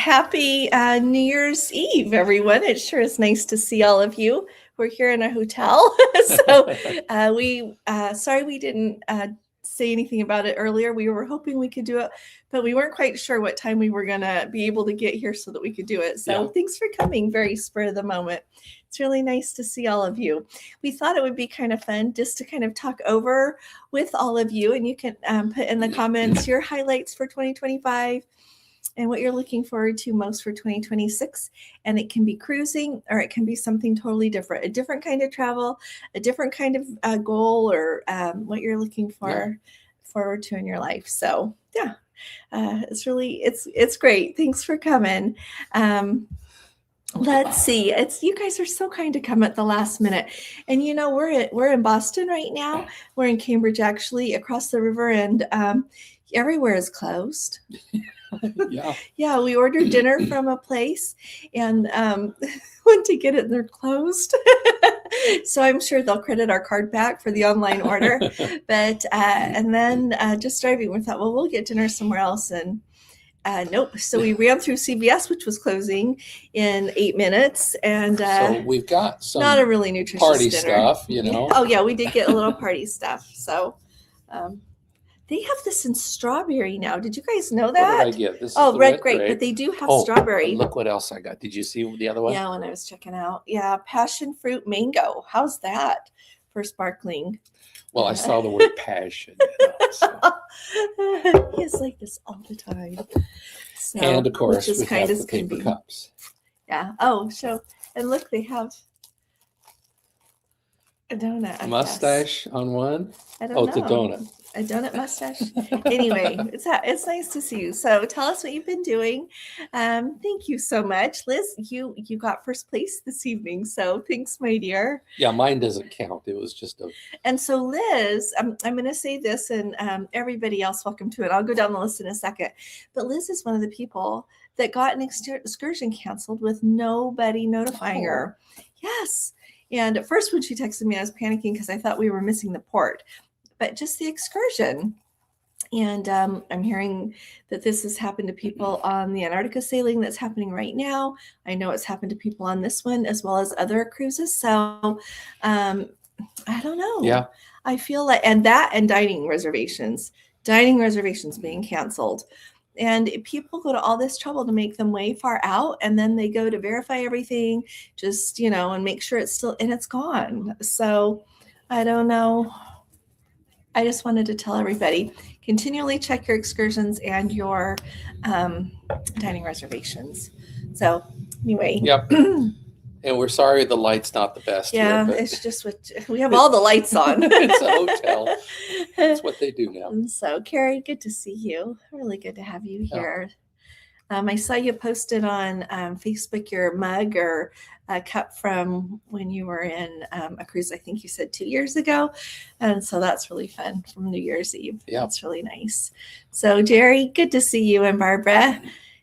happy New Year's Eve, everyone. It sure is nice to see all of you. We're here in a hotel. Sorry we didn't say anything about it earlier. We were hoping we could do it, but we weren't quite sure what time we were going to be able to get here so that we could do it. So Thanks for coming, very spur of the moment. It's really nice to see all of you. We thought it would be kind of fun just to kind of talk over with all of you, and you can put in the comments your highlights for 2025 and what you're looking forward to most for 2026. And it can be cruising, or it can be something totally different, a different kind of travel, a different kind of goal, or what you're looking forward to in your life. So it's great. Thanks for coming. Let's see. You guys are so kind to come at the last minute. And we're in Boston right now. We're in Cambridge, actually, across the river, and everywhere is closed. Yeah, we ordered dinner from a place and went to get it and they're closed. So I'm sure they'll credit our card back for the online order. But and then just driving, we thought, well, we'll get dinner somewhere else, and nope. So we ran through CVS, which was closing in 8 minutes, and so we've got some not a really nutritious party dinner. stuff, Oh yeah, we did get a little party stuff. So they have this in strawberry now. Did you guys know that? What did I get? This is the red grape, but they do have strawberry. Look what else I got. Did you see the other one? Yeah, when I was checking out. Yeah, passion fruit mango. How's that for sparkling? Well, I saw the word passion. He's like this all the time. So, and of course, we have the paper cups. Yeah. Oh, and look, they have a donut. Mustache on one. I don't know. It's a donut. A donut mustache. Anyway, it's nice to see you. So tell us what you've been doing. Thank you so much, Liz. You got first place this evening, so thanks, my dear. Yeah, mine doesn't count. It was just a. And so Liz, I'm going to say this, and everybody else, welcome to it. I'll go down the list in a second. But Liz is one of the people that got an excursion canceled with nobody notifying her. Yes. And at first, when she texted me, I was panicking because I thought we were missing the port. But just the excursion. And I'm hearing that this has happened to people on the Antarctica sailing that's happening right now. I know it's happened to people on this one as well as other cruises. So I don't know. Yeah. I feel like, and dining reservations being canceled. And people go to all this trouble to make them way far out, and then they go to verify everything, just, and make sure it's still, and it's gone. So I don't know. I just wanted to tell everybody, continually check your excursions and your dining reservations. So anyway. Yep. And we're sorry the light's not the best. Yeah, here, it's just we have all the lights on. It's a hotel. That's what they do now. And so, Carrie, good to see you. Really good to have you here. I saw you posted on Facebook your mug or a cup from when you were in a cruise, I think you said 2 years ago. And so that's really fun from New Year's Eve. Yeah. That's really nice. So Jerry, good to see you, and Barbara.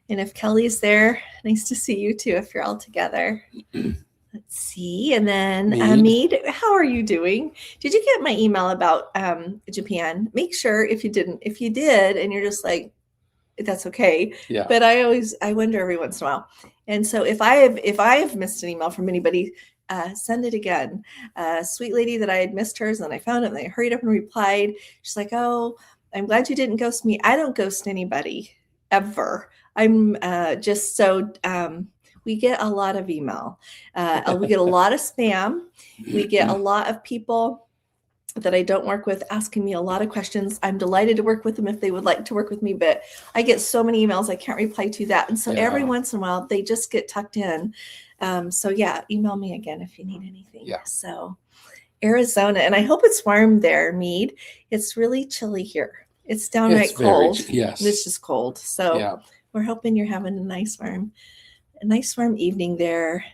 And if Kelly's there, nice to see you too, if you're all together. Let's see. And then Mead, how are you doing? Did you get my email about Japan? Make sure if you did, and you're just like, that's okay. Yeah. But I wonder every once in a while. And so if I have missed an email from anybody, send it again. Sweet lady that I had missed hers, and I found it, and I hurried up and replied. She's like, oh, I'm glad you didn't ghost me. I don't ghost anybody ever. I'm just so we get a lot of email. We get a lot of spam. We get a lot of people that I don't work with asking me a lot of questions. I'm delighted to work with them if they would like to work with me, but I get so many emails I can't reply to that. And so every once in a while they just get tucked in. So yeah, email me again if you need anything. Yeah. So Arizona, and I hope it's warm there, Mead. It's really chilly here. It's downright cold. Yes. It's just cold. So we're hoping you're having a nice warm evening there.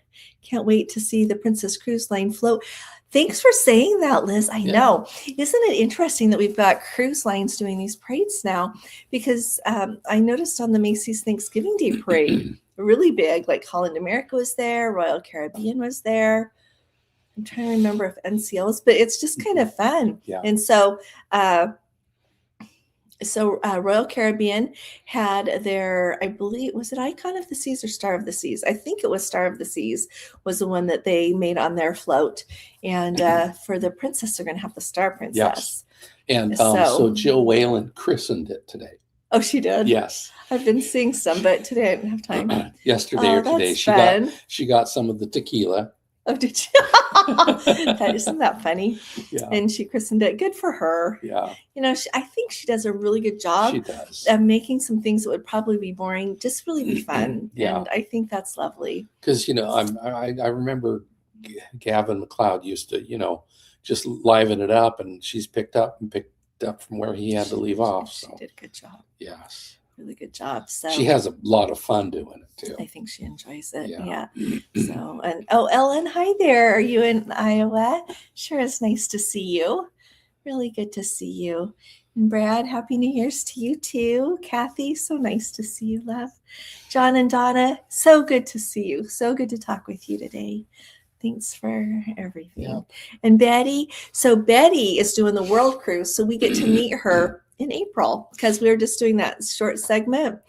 Can't wait to see the Princess Cruise Line float. Thanks for saying that, Liz. I know. Isn't it interesting that we've got cruise lines doing these parades now? Because I noticed on the Macy's Thanksgiving Day parade, really big, like Holland America was there, Royal Caribbean was there. I'm trying to remember if NCL was, but it's just kind of fun. Yeah. And so Royal Caribbean had their, I believe, was it Icon of the Seas or Star of the Seas? I think it was Star of the Seas was the one that they made on their float. And for the princess, they're going to have the Star Princess. Yes. And So- so Jill Whalen christened it today. Oh, she did? Yes. I've been seeing some, but today I didn't have time. Yesterday or today, that's fun. she got some of the tequila. Oh, did you? Isn't that funny? Yeah. And she christened it. Good for her. Yeah. You know, I think she does a really good job She does. of making some things that would probably be boring just really be fun. Yeah. And I think that's lovely. Because, you know, I remember Gavin McLeod used to, you know, just liven it up, and she's picked up from where he had to leave off. She So did a good job. yes. Really good job. So She has a lot of fun doing it too. I think she enjoys it. Yeah. Yeah. So, and Ellen, hi there. Are you in Iowa? Sure is nice to see you. Really good to see you. And Brad, Happy New Year's to you too. Kathy, so nice to see you, love. John and Donna, so good to see you. So good to talk with you today. Thanks for everything. Yeah. And Betty, so Betty is doing the world cruise, so we get to meet her in April because we were just doing that short segment.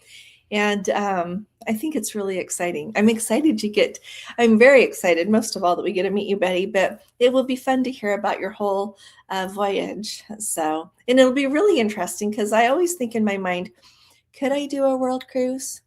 And I think it's really exciting. I'm very excited, most of all, that we get to meet you, Betty, but it will be fun to hear about your whole voyage. So, and it'll be really interesting because I always think in my mind, could I do a world cruise?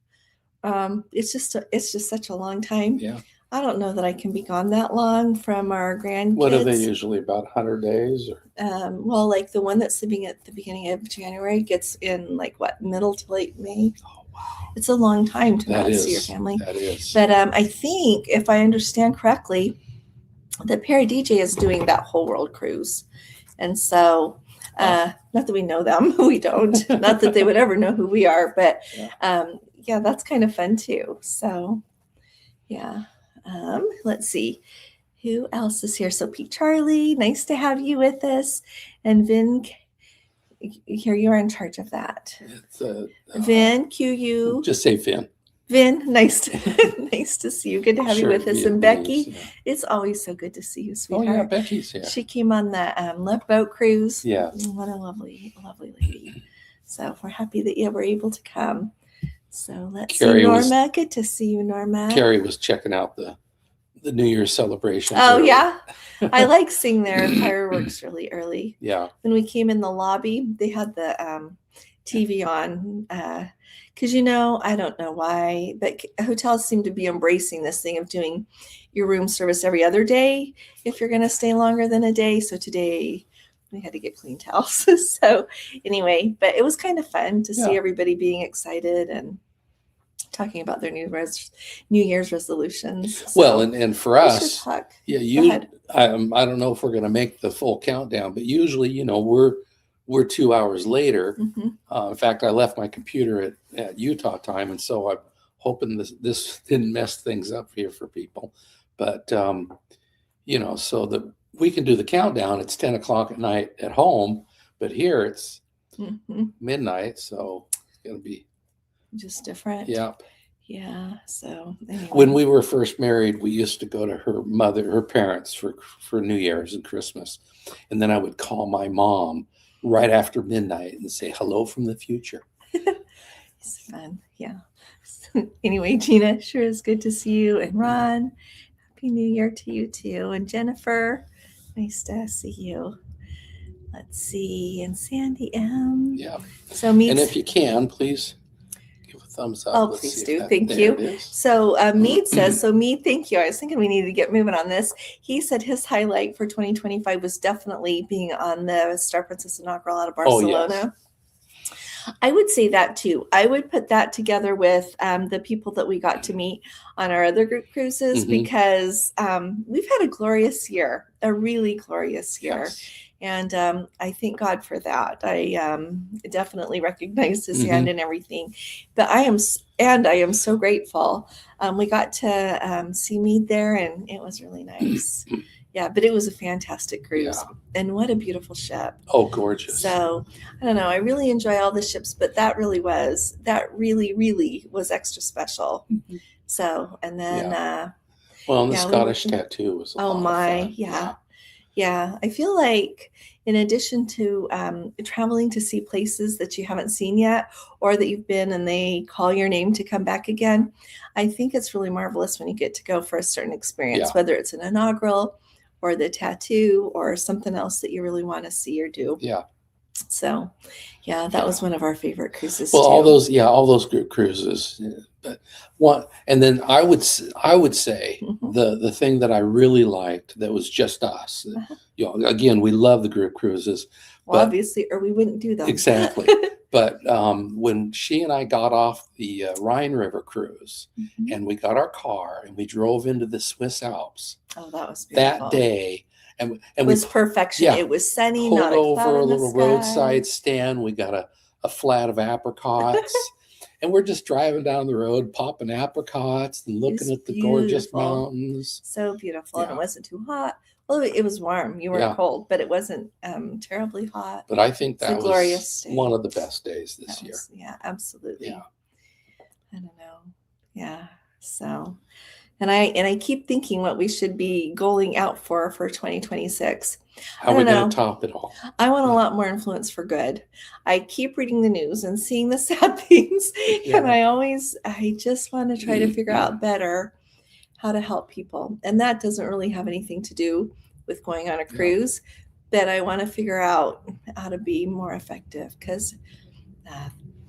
It's just such a long time. Yeah. I don't know that I can be gone that long from our grandkids. What are they usually, about 100 days? Or? Well, like the one that's leaving at the beginning of January gets in like what, middle to late May. Oh, wow. It's a long time to That not is. see your family. That is. But I think, if I understand correctly, that Perry DJ is doing that whole world cruise. And so, not that we know them, we don't. Not that they would ever know who we are, but yeah, that's kind of fun too. So, yeah. Let's see. Who else is here? So Pete Charlie, nice to have you with us. And Vin, here you are in charge of that. It's, Vin, QU. just say Finn. Vin, nice to see you. Good to have you with us. And Becky, Vietnamese, yeah. it's always so good to see you, Oh sweetheart. yeah, Becky's here. She came on the Love Boat Cruise. Yeah. What a lovely, lovely lady. So we're happy that you were able to come. So let's Carrie see, was- Norma. Good to see you, Norma. Carrie was checking out the New Year's celebrations. Oh, early. yeah. I like seeing their fireworks really early. Yeah. When we came in the lobby, they had the TV on. Because, you know, I don't know why, but hotels seem to be embracing this thing of doing your room service every other day if you're going to stay longer than a day. So today we had to get clean towels. So anyway, but it was kind of fun to see Yeah. everybody being excited and talking about their New Year's resolutions. So Well, and for we should us, talk. yeah, Go ahead. I don't know if we're going to make the full countdown, but usually, you know, we're 2 hours later. Mhm. In fact, I left my computer at Utah time, and so I'm hoping this didn't mess things up here for people. But you know, so that we can do the countdown. It's 10 o'clock at night at home, but here it's Mhm. midnight, so it's going to be Just different. yeah. Yeah. So anyway. When we were first married, we used to go to her parents for New Year's and Christmas, and then I would call my mom right after midnight and say hello from the future. It's fun. Yeah. Anyway, Gina, sure is good to see you. And Ron, Happy New Year to you too. And Jennifer, nice to see you. Let's see. And Sandy M. Yeah, So meet. and if you can, please give a thumbs up. Oh, Let's please see if do. that- Thank there you. it is. So Mead says, Mead, thank you. I was thinking we needed to get moving on this. He said his highlight for 2025 was definitely being on the Star Princess inaugural out of Oh, yes. Barcelona. I would say that too. I would put that together with the people that we got to meet on our other group cruises Mhm. because we've had a glorious year, a really glorious year. Yes. And I thank God for that. I definitely recognize his Mm-hmm. hand and everything. But I am so grateful. We got to see Mead there, and it was really nice. Yeah, but it was a fantastic cruise. Yeah. And what a beautiful ship. Oh, gorgeous. So I don't know. I really enjoy all the ships, but that really, really was extra special. Mhm. So, and then, Well, and the yeah, we Scottish were- tattoo was a oh lot of my, fun. yeah. Yeah, I feel like in addition to traveling to see places that you haven't seen yet, or that you've been and they call your name to come back again, I think it's really marvelous when you get to go for a certain experience, Yeah. whether it's an inaugural or the tattoo or something else that you really want to see or do. Yeah. So, yeah, that was one of our favorite cruises Well, too. all those group cruises. But one, and then I would say Mhm. the thing that I really liked that was just us. Again, we love the group cruises. Well, But obviously, or we wouldn't do them. exactly. But when she and I got off the Rhine River cruise, Mhm. and we got our car and we drove into the Swiss Alps Oh, that was beautiful. that day, and It we was perfection. yeah, It was sunny, pulled not a cloud over a in the little sky. roadside stand. We got a flat of apricots, and we're just driving down the road, popping apricots and looking at the gorgeous beautiful. mountains. So beautiful. And Yeah. it wasn't too hot. Well, it was warm. You weren't Yeah. cold, but it wasn't terribly hot. But I think It's a that glorious was day. one of the best days this year. Yeah, absolutely. Yeah. I don't know. Yeah. So, and I keep thinking what we should be going out for 2026. How are we going to top it all? I want a lot more influence for good. I keep reading the news and seeing the sad things, Yeah. and I just want to try to figure out better how to help people. And that doesn't really have anything to do with going on a cruise, but I want to figure out how to be more effective, because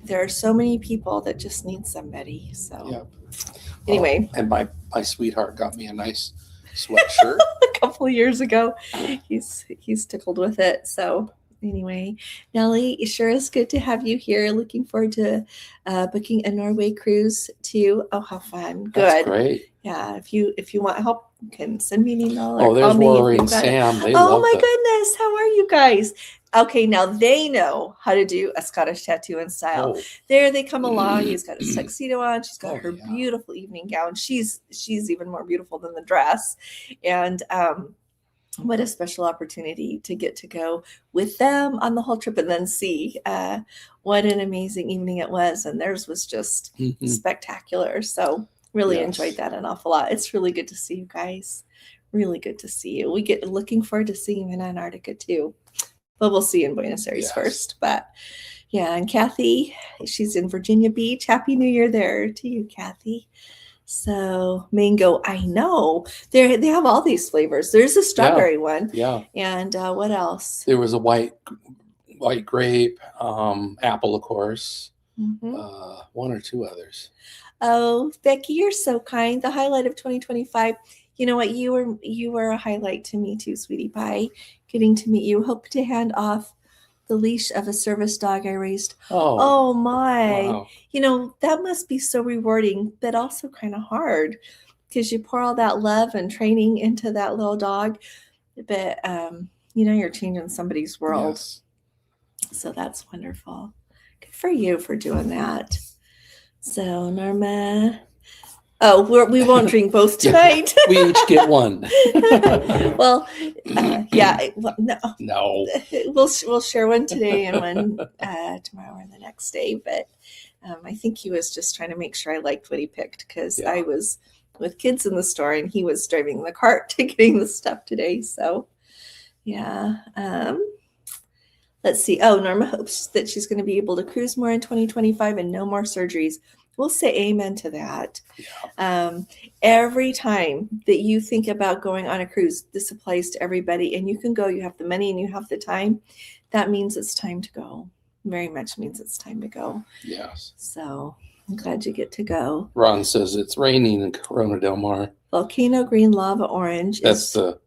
there are so many people that just need somebody. So anyway, and my sweetheart got me a nice sweatshirt a couple of years ago. He's tickled with it. So anyway, Nellie, it sure is good to have you here. Looking forward to booking a Norway cruise too. Oh, how fun. Good. That's great. Yeah, if you want help, you can send me an email. Oh, Or there's call me if Rory you've and got it. Sam. They Oh love my that. goodness, how are you guys? Okay, now they know how to do a Scottish tattoo in style. Oh, There they come along. He's got his tuxedo on. She's got Oh, her yeah. beautiful evening gown. She's even more beautiful than the dress. And what a special opportunity to get to go with them on the whole trip and then see what an amazing evening it was. And theirs was just spectacular. So really enjoyed that an awful lot. It's really good to see you guys. Really good to see you. We get looking forward to seeing you in Antarctica too. But we'll see you in Buenos Aires first. But yeah, and Kathy, she's in Virginia Beach. Happy New Year there to you, Kathy. So mango, I know they have all these flavors. There's a strawberry one. Yeah. And what else? There was a white grape, apple, of course. One or two others. Oh, Becky, you're so kind. The highlight of 2025. You know what? You were a highlight to me too, sweetie pie. Getting to meet you. Hope to hand off the leash of a service dog I raised. Oh my. Wow. You know, that must be so rewarding, but also kind of hard, because you pour all that love and training into that little dog. But you know, you're changing somebody's world. Yes. So that's wonderful. Good for you for doing that. So Norma, we won't drink both tonight. We each get one. Well, yeah. No. We'll share one today and one tomorrow or the next day. But I think he was just trying to make sure I liked what he picked, because I was with kids in the store and he was driving the cart to getting the stuff today. So yeah. Let's see. Oh, Norma hopes that she's going to be able to cruise more in 2025 and no more surgeries. We'll say amen to that. Yeah. Every time that you think about going on a cruise, this applies to everybody, and you can go. You have the money and you have the time. That means it's time to go. Very much means it's time to go. Yes. So I'm glad you get to go. Ron says it's raining in Corona del Mar. Volcano green, lava orange. That's the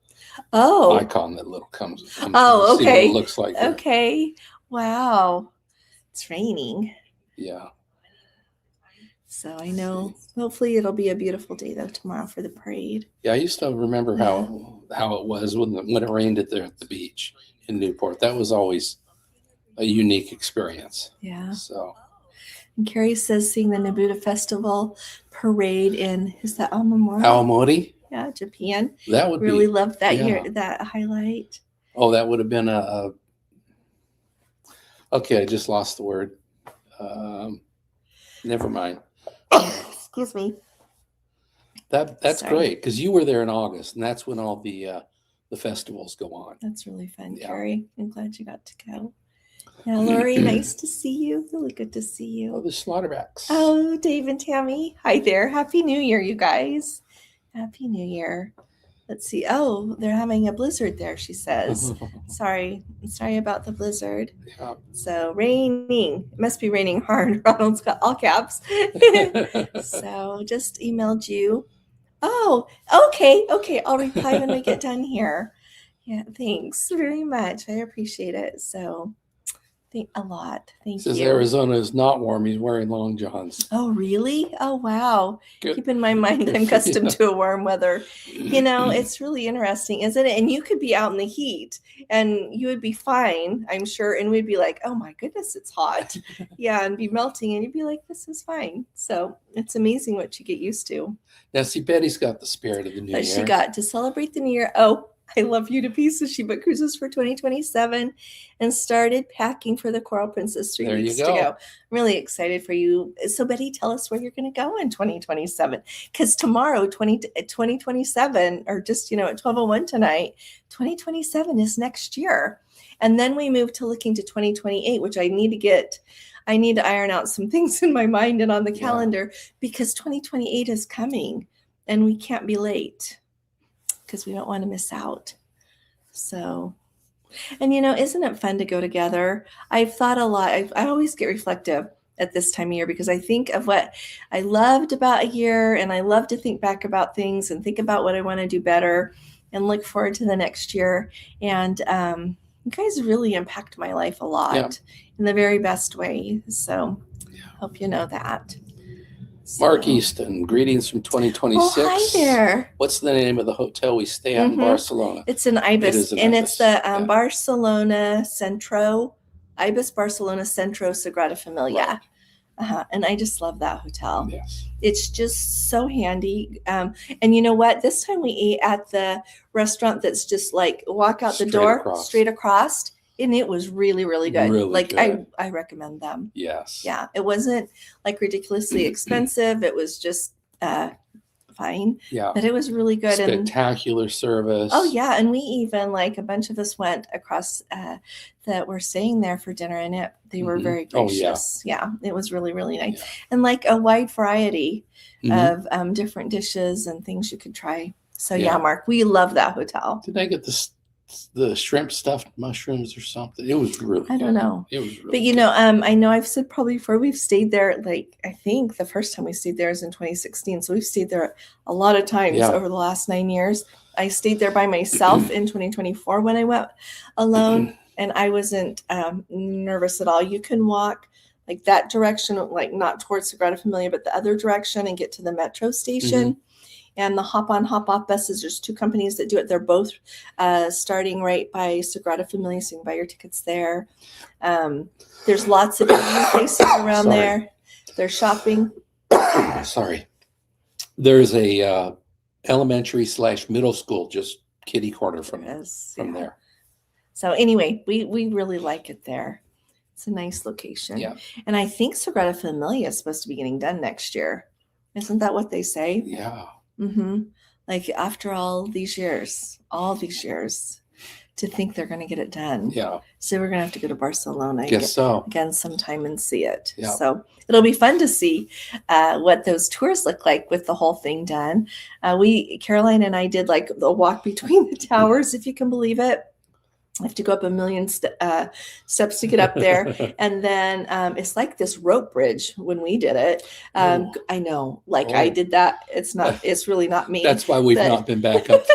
icon that comes. Oh, okay. See what it looks like. Okay. Wow. It's raining. Yeah. So I know. Hopefully it'll be a beautiful day though tomorrow for the parade. Yeah, I used to remember how it was when it rained at the beach in Newport. That was always a unique experience. Yeah. So. And Carrie says seeing the Nabuta Festival parade in, is that Aomori? Aomori? Yeah, Japan. That would really be, loved that year, that highlight. Oh, that would have been okay, I just lost the word. Never mind. Excuse me. That's great, because you were there in August, and that's when all the the festivals go on. That's really fun, Yeah. Carrie. I'm glad you got to go. Yeah, Lori, nice to see you. Really good to see you. Oh, the Slaughterbacks. Oh, Dave and Tammy. Hi there. Happy New Year, you guys. Happy New Year. Let's see. Oh, they're having a blizzard there, she says. Sorry about the blizzard. Yeah. So raining. It must be raining hard. Ronald's got all caps. So just emailed you. Oh, okay. I'll reply when we get done here. Yeah, thanks very much. I appreciate it. So a lot. Thank Says you. Arizona is not warm. He's wearing long johns. Oh, really? Oh, wow. Good. Keep in my mind, I'm accustomed to a warm weather. It's really interesting, isn't it? And you could be out in the heat and you would be fine, I'm sure. And we'd be like, oh my goodness, it's hot. Yeah, and be melting. And you'd be like, this is fine. So it's amazing what you get used to. Now, see, Betty's got the spirit of the new year. She got to celebrate the new year. Oh, I love you to pieces. She booked cruises for 2027 and started packing for the Coral Princess 3 weeks to go. I'm really excited for you. So, Betty, tell us where you're going to go in 2027. Because tomorrow, 2027, or just, at 12:01 tonight, 2027 is next year. And then we move to looking to 2028, which I need to iron out some things in my mind and on the calendar because 2028 is coming and we can't be late. Because we don't want to miss out. So, and isn't it fun to go together? I've thought a lot. I always get reflective at this time of year because I think of what I loved about a year and I love to think back about things and think about what I want to do better and look forward to the next year. And you guys really impact my life a lot in the very best way. So hope you know that. Mark Easton, greetings from 2026. Oh, hi there. What's the name of the hotel we stay at in Barcelona? It's an Ibis, it's the Barcelona Centro, Ibis Barcelona Centro Sagrada Familia. Right. And I just love that hotel. Yes. It's just so handy. And you know what? This time we ate at the restaurant that's just like walk out the door, straight across. And it was really, really good. Really good. I recommend them. Yes. Yeah. It wasn't like ridiculously expensive. It was just fine. Yeah. But it was really good. Spectacular service. Oh, yeah. And we even a bunch of us went across that were staying there for dinner and they were very gracious. Oh, yeah. It was really, really nice. Yeah. And a wide variety of different dishes and things you could try. So yeah, Mark, we love that hotel. Did I get the shrimp stuffed mushrooms or something? It was really good. I don't know. It was really But good. I know I've said probably before we've stayed there, I think the first time we stayed there is in 2016. So we've stayed there a lot of times over the last 9 years. I stayed there by myself in 2024 when I went alone and I wasn't nervous at all. You can walk that direction, not towards Sagrada Familia, but the other direction and get to the metro station. And the hop-on, hop-off buses, there's 2 companies that do it. They're both starting right by Sagrada Familia, so you can buy your tickets there. There's lots of places around there. They're shopping. Sorry. There's a elementary/middle school just kitty corner from there. So anyway, we really like it there. It's a nice location. Yeah. And I think Sagrada Familia is supposed to be getting done next year. Isn't that what they say? Yeah. After all these years, to think they're going to get it done. Yeah. So we're going to have to go to Barcelona again sometime and see it. Yeah. So it'll be fun to see what those tours look like with the whole thing done. Caroline and I did the walk between the towers, if you can believe it. I have to go up 1 million steps to get up there. And then it's like this rope bridge when we did it. I know, I did that. It's really not me. That's why we've not been back up.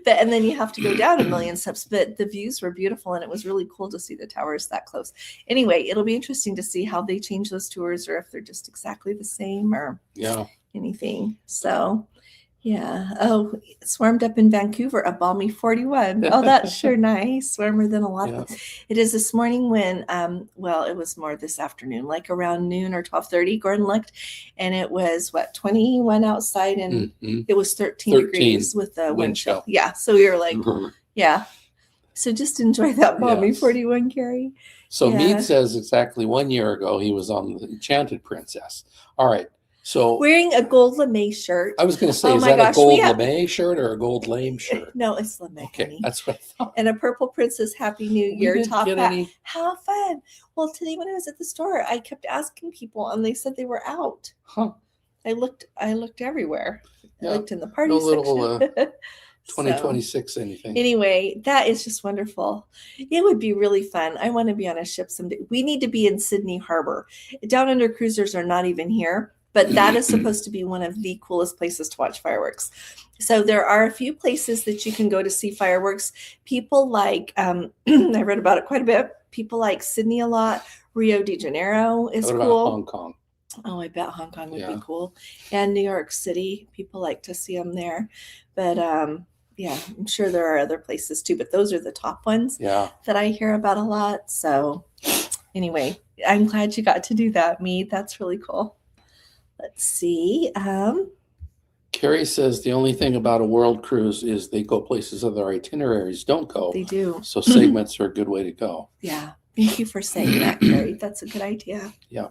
And then you have to go down 1 million steps, but the views were beautiful and it was really cool to see the towers that close. Anyway, it'll be interesting to see how they change those tours or if they're just exactly the same or anything. So yeah. Oh, it swarmed up in Vancouver, a balmy 41. Oh, that's sure nice. Warmer than a lot of them. It is this morning when, it was more this afternoon, around noon or 12:30, Gordon looked, and it was 21 outside and it was 13 degrees with the wind chill. Yeah. So we were yeah. So just enjoy that balmy 41, Carrie. So Mead says exactly 1 year ago, he was on the Enchanted Princess. All right. So wearing a gold lame shirt. I was going to say, Oh is my that a gosh, gold lame shirt or a gold lame shirt? No, it's lame, Okay, honey. that's what I thought. And a Purple Princess Happy New We Year didn't top get hat. any. How fun. Well, today when I was at the store, I kept asking people and they said they were out. Huh. I looked everywhere. Yeah. I looked in the party No little section. 2026 anything. Anyway, that is just wonderful. It would be really fun. I want to be on a ship someday. We need to be in Sydney Harbor. Down Under cruisers are not even here, but that is supposed to be one of the coolest places to watch fireworks. So there are a few places that you can go to see fireworks. People like, I read about it quite a bit. People like Sydney a lot. Rio de Janeiro is What cool. about Hong Kong? Oh, I bet Hong Kong would Yeah. be cool. And New York City, people like to see them there. But yeah, I'm sure there are other places too, but those are the top ones Yeah. that I hear about a lot. So anyway, I'm glad you got to do that, Mead. That's really cool. Let's see. Carrie says the only thing about a world cruise is they go places other itineraries don't go. They do. So segments are a good way to go. Yeah. Thank you for saying that, Carrie. That's a good idea. Yeah.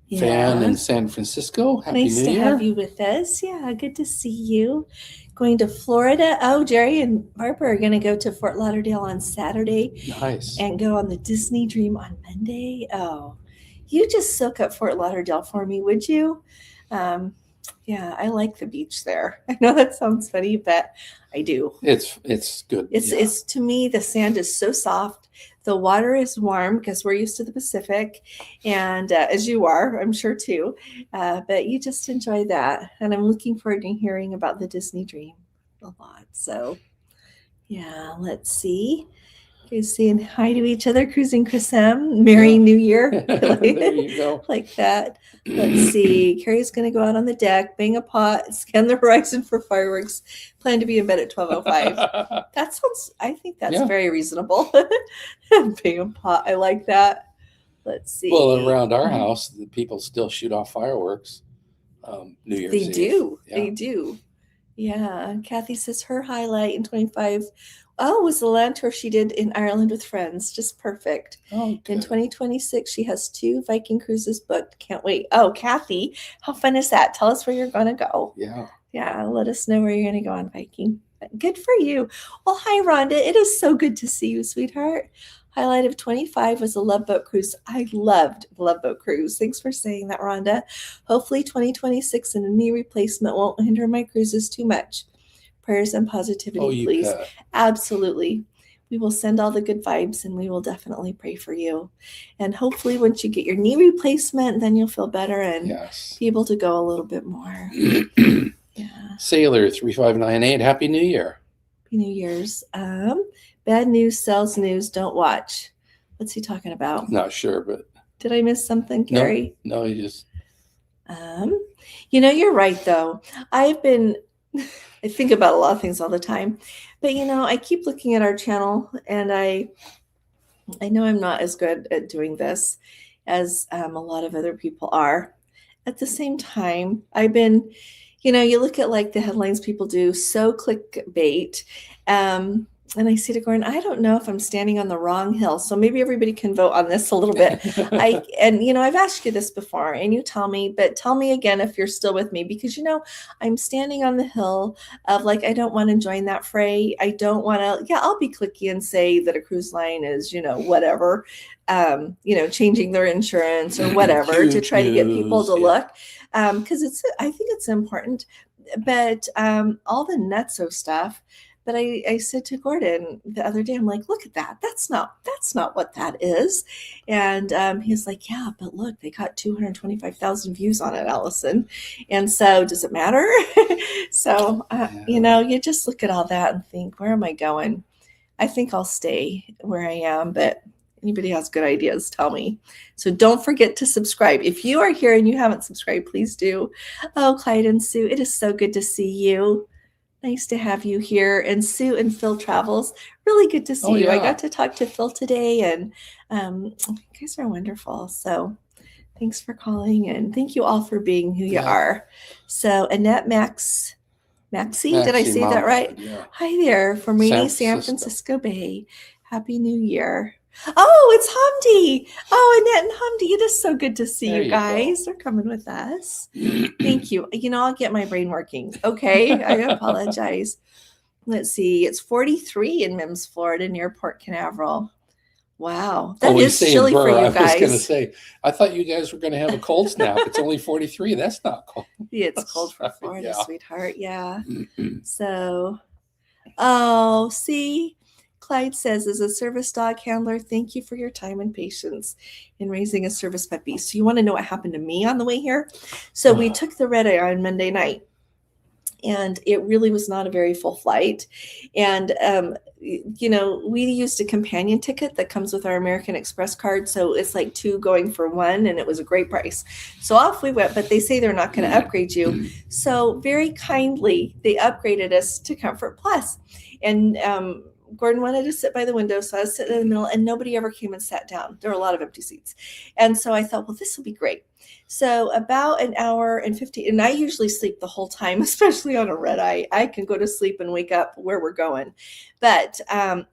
Yeah. Fan in San Francisco. Happy Nice New to Year. have you with us. Yeah, good to see you. Going to Florida. Oh, Jerry and Barbara are going to go to Fort Lauderdale on Saturday Nice. and go on the Disney Dream on Monday. Oh, you just soak up Fort Lauderdale for me, would you? Yeah, I like the beach there. I know that sounds funny, but I do. It's good. It's to me, the sand is so soft. The water is warm because we're used to the Pacific, and as you are, I'm sure too. But you just enjoy that, and I'm looking forward to hearing about the Disney Dream a lot. So, yeah, let's see. You guys saying hi to each other, cruising Chris M. Merry New Year. There you go. Like that. Let's see. Carrie's going to go out on the deck, bang a pot, scan the horizon for fireworks. Plan to be in bed at 12:05. That sounds. I think that's very reasonable. Bang a pot. I like that. Let's see. Well, around our house, the people still shoot off fireworks. New Year's Eve. They do. Yeah. They do. Yeah. Kathy says her highlight in 25. Oh, was the land tour she did in Ireland with friends. Just perfect. Oh, In good. 2026, she has 2 Viking cruises booked. Can't wait. Oh, Kathy, how fun is that? Tell us where you're going to go. Yeah. Yeah, let us know where you're going to go on Viking. Good for you. Well, hi, Rhonda. It is so good to see you, sweetheart. Highlight of 25 was a Love Boat cruise. I loved Love Boat cruise. Thanks for saying that, Rhonda. Hopefully 2026 and a knee replacement won't hinder my cruises too much. Prayers and positivity, please. Bet. Absolutely. We will send all the good vibes and we will definitely pray for you. And hopefully once you get your knee replacement, then you'll feel better and be able to go a little bit more. Yeah. Sailor 3598, Happy New Year. Happy New Year's. Bad news sells news. Don't watch. What's he talking about? Not sure, but did I miss something, Carrie? No, you just. You're right though. I think about a lot of things all the time, but I keep looking at our channel, and I know I'm not as good at doing this as a lot of other people are. At the same time, I've been, you look at like the headlines people do, so clickbait. And I say to Gordon, I don't know if I'm standing on the wrong hill. So maybe everybody can vote on this a little bit. I've asked you this before and you tell me, but tell me again if you're still with me, because, I'm standing on the hill of like, I don't want to join that fray. I don't want to, I'll be clicky and say that a cruise line is, whatever, changing their insurance or whatever to try to get people to look. Because I think it's important, but all the nutso stuff. But I said to Gordon the other day, I'm like, look at that. That's not what that is. And he's like, yeah, but look, they got 225,000 views on it, Allison. And so does it matter? So, you just look at all that and think, where am I going? I think I'll stay where I am, but anybody has good ideas, tell me. So don't forget to subscribe. If you are here and you haven't subscribed, please do. Oh, Clyde and Sue, it is so good to see you. Nice to have you here. And Sue and Phil Travels, really good to see you. I got to talk to Phil today, and you guys are wonderful. So thanks for calling, and thank you all for being who you are. So Annette Maxie, did I say that right? Yeah. Hi there from rainy San Francisco Bay. Happy New Year. Oh, it's Hamdi. Oh, Annette and Hamdi. It is so good to see There you you guys. They're coming with us. Thank you. I'll get my brain working. Okay. I apologize. Let's see. It's 43 in Mims, Florida, near Port Canaveral. Wow. That you is say chilly burr. for you I was going to guys. say, I thought you guys were going to have a cold snap. It's only 43. That's not cold. Yeah, it's cold for Florida, Yeah. sweetheart. Yeah. So, oh, see, Clyde says, as a service dog handler, thank you for your time and patience in raising a service puppy. So you want to know what happened to me on the way here? So we took the red eye on Monday night, and it really was not a very full flight. And, we used a companion ticket that comes with our American Express card. So it's like 2 going for 1, and it was a great price. So off we went, but they say they're not going to upgrade you. So very kindly, they upgraded us to Comfort Plus. And Gordon wanted to sit by the window, so I was sitting in the middle, and nobody ever came and sat down. There were a lot of empty seats. And so I thought, well, this will be great. So about an hour and 15, and I usually sleep the whole time, especially on a red eye. I can go to sleep and wake up where we're going. But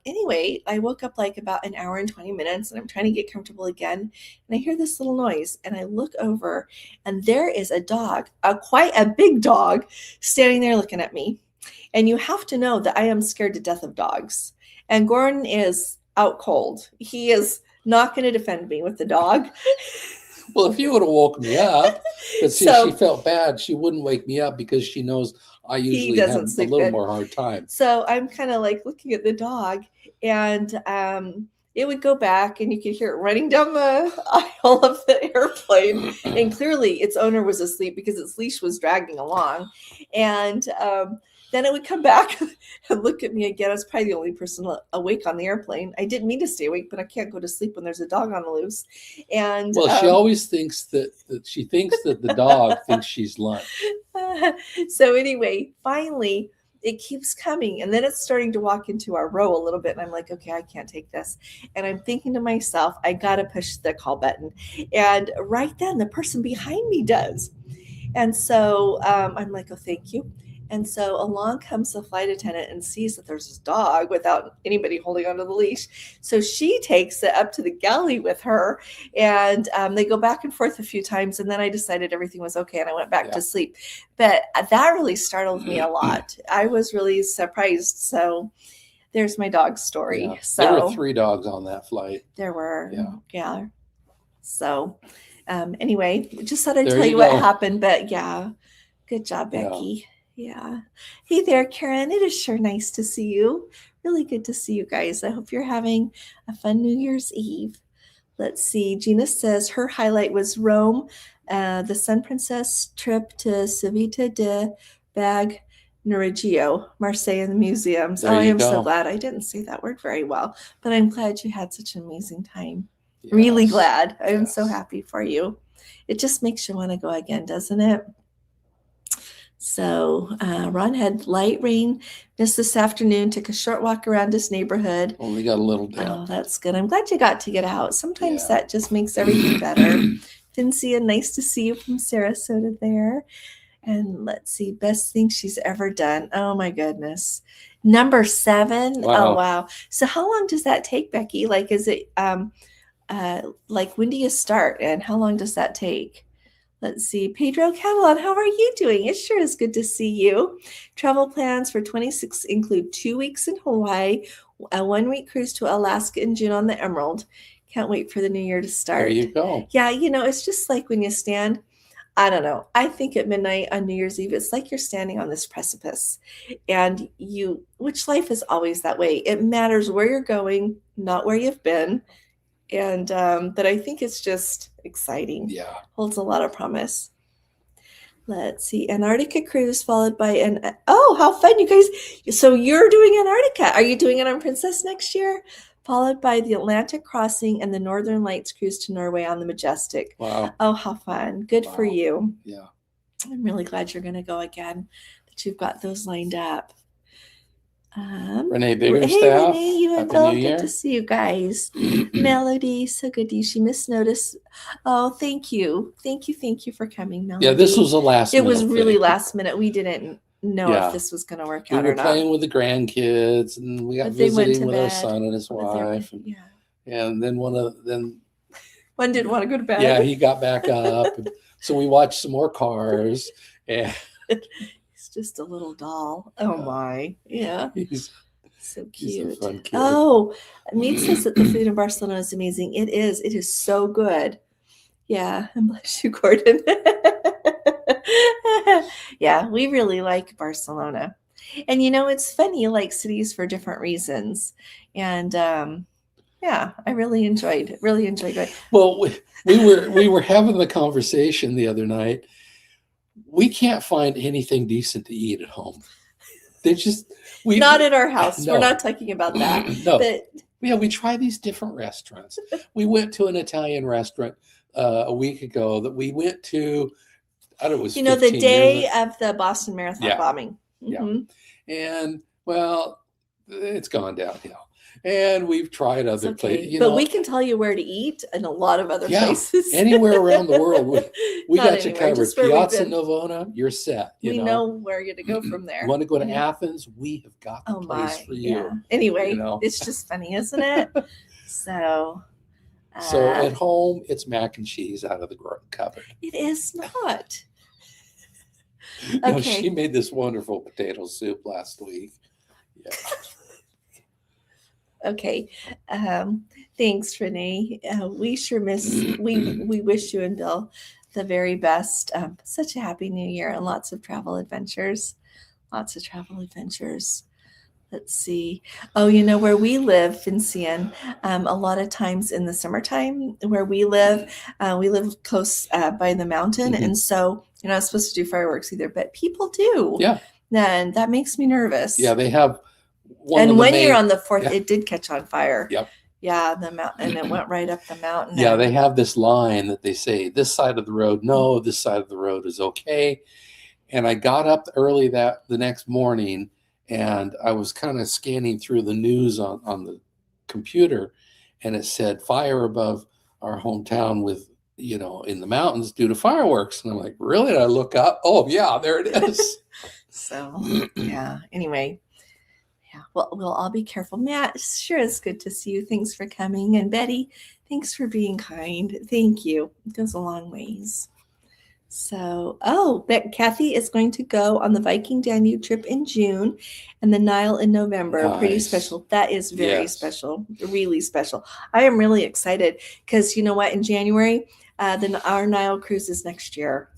anyway, I woke up like about an hour and 20 minutes, and I'm trying to get comfortable again. And I hear this little noise, and I look over, and there is a dog, quite a big dog, standing there looking at me. And you have to know that I am scared to death of dogs. And Gordon is out cold. He is not going to defend me with the dog. Well, if you would have woke me up, but see, she felt bad. She wouldn't wake me up because she knows I usually have a little more hard time. So I'm kind of like looking at the dog, and it would go back, and you could hear it running down the aisle of the airplane. And clearly its owner was asleep because its leash was dragging along. And then it would come back and look at me again. I was probably the only person awake on the airplane. I didn't mean to stay awake, but I can't go to sleep when there's a dog on the loose. And she always thinks that she thinks that the dog thinks she's lunch. So anyway, finally it keeps coming, and then it's starting to walk into our row a little bit, and I'm like, okay, I can't take this. And I'm thinking to myself, I gotta push the call button. And right then the person behind me does. And so I'm like, oh, thank you. And so along comes the flight attendant and sees that there's this dog without anybody holding onto the leash. So she takes it up to the galley with her, and they go back and forth a few times. And then I decided everything was okay, and I went back to sleep. But that really startled me a lot. I was really surprised. So there's my dog story. Yeah. So there were 3 dogs on that flight. There were. Yeah. So anyway, just thought I'd tell you what happened. But yeah, good job, Becky. Yeah. Hey there, Karen. It is sure nice to see you. Really good to see you guys. I hope you're having a fun New Year's Eve. Let's see. Gina says her highlight was Rome, the Sun Princess trip to Civita de Bag Norigio, Marseille, and the museums. I am so glad. I didn't say that word very well, but I'm glad you had such an amazing time. Yes. Really glad. I'm so happy for you. It just makes you want to go again, doesn't it? So Ron had light rain, missed this afternoon, took a short walk around his neighborhood. Only got a little down. Oh, that's good. I'm glad you got to get out. Sometimes that just makes everything better. Cynthia, nice to see you from Sarasota there. And let's see, best thing she's ever done. Oh, my goodness. Number 7. Wow. Oh, wow. So how long does that take, Becky? Like, is it like when do you start, and how long does that take? Let's see. Pedro Catalan, how are you doing? It sure is good to see you. Travel plans for 26 include 2 weeks in Hawaii, a 1-week cruise to Alaska in June on the Emerald. Can't wait for the new year to start. There you go. Yeah, it's just like when you stand, I don't know. I think at midnight on New Year's Eve, it's like you're standing on this precipice. And which life is always that way. It matters where you're going, not where you've been. And but I think it's just exciting. Yeah. Holds a lot of promise. Let's see. Antarctica cruise followed by oh, how fun, you guys. So you're doing Antarctica. Are you doing it on Princess next year? Followed by the Atlantic crossing and the Northern Lights cruise to Norway on the Majestic. Wow. Oh, how fun. Good for you. Yeah. I'm really glad you're going to go again, that you've got those lined up. Renee Biggerstaff. Renee, you and Bill, good to see you guys. Melody, so good to see you. She missed notice. Oh, thank you for coming, Melody. Yeah, this was a last minute. It was really last minute. We didn't know if this was going to work out or not. We were playing with the grandkids, and we got visiting with our son and his wife. And then One didn't want to go to bed. yeah, he got back up. So we watched some more cars. And He's just a little doll. Oh my. Yeah. he's So he's a cute. fun kid. Oh, Mead says that the food in Barcelona is amazing. It is. It is so good. Yeah. And bless you, Gordon. Yeah, we really like Barcelona. And it's funny, you like cities for different reasons. And yeah, I really enjoyed going. Well, we were having the conversation the other night. We can't find anything decent to eat at home. They just not at our house. No. We're not talking about that. No. But yeah, we try these different restaurants. We went to an Italian restaurant a week ago that we went to. I don't know, it was the day of the Boston Marathon bombing. Mm-hmm. Yeah. And well, it's gone downhill. And we've tried other places. But we can tell you where to eat in a lot of other places. Anywhere around the world. We got you covered. Piazza Navona, you're set. We know where you're going to go from there. You want to go to Athens? We have got the place for you. Yeah. Anyway, it's just funny, isn't it? So at home, it's mac and cheese out of the cupboard. It is not. No, she made this wonderful potato soup last week. Yeah. Okay. Thanks, Renee. We sure we wish you and Bill the very best. Such a happy new year and lots of travel adventures. Let's see. Oh, where we live, Vincian, a lot of times in the summertime where we live close by the mountain. Mm-hmm. And so you're not supposed to do fireworks either, but people do. Yeah. And that makes me nervous. Yeah, they have one year on the 4th, it did catch on fire. Yep. Yeah, the mountain, and it went right up the mountain. Yeah, they have this line that they say, this side of the road, no, this side of the road is okay. And I got up early the next morning, and I was kind of scanning through the news on the computer, and it said fire above our hometown with, in the mountains due to fireworks. And I'm like, really? And I look up. Oh, yeah, there it is. So, yeah. Anyway, yeah, well, we'll all be careful. Matt, sure is good to see you. Thanks for coming. And Betty, thanks for being kind. Thank you. It goes a long ways. So, Kathy is going to go on the Viking Danube trip in June and the Nile in November. Nice. Pretty special. That is very special, really special. I am really excited because you know what? In January, our Nile cruise is next year.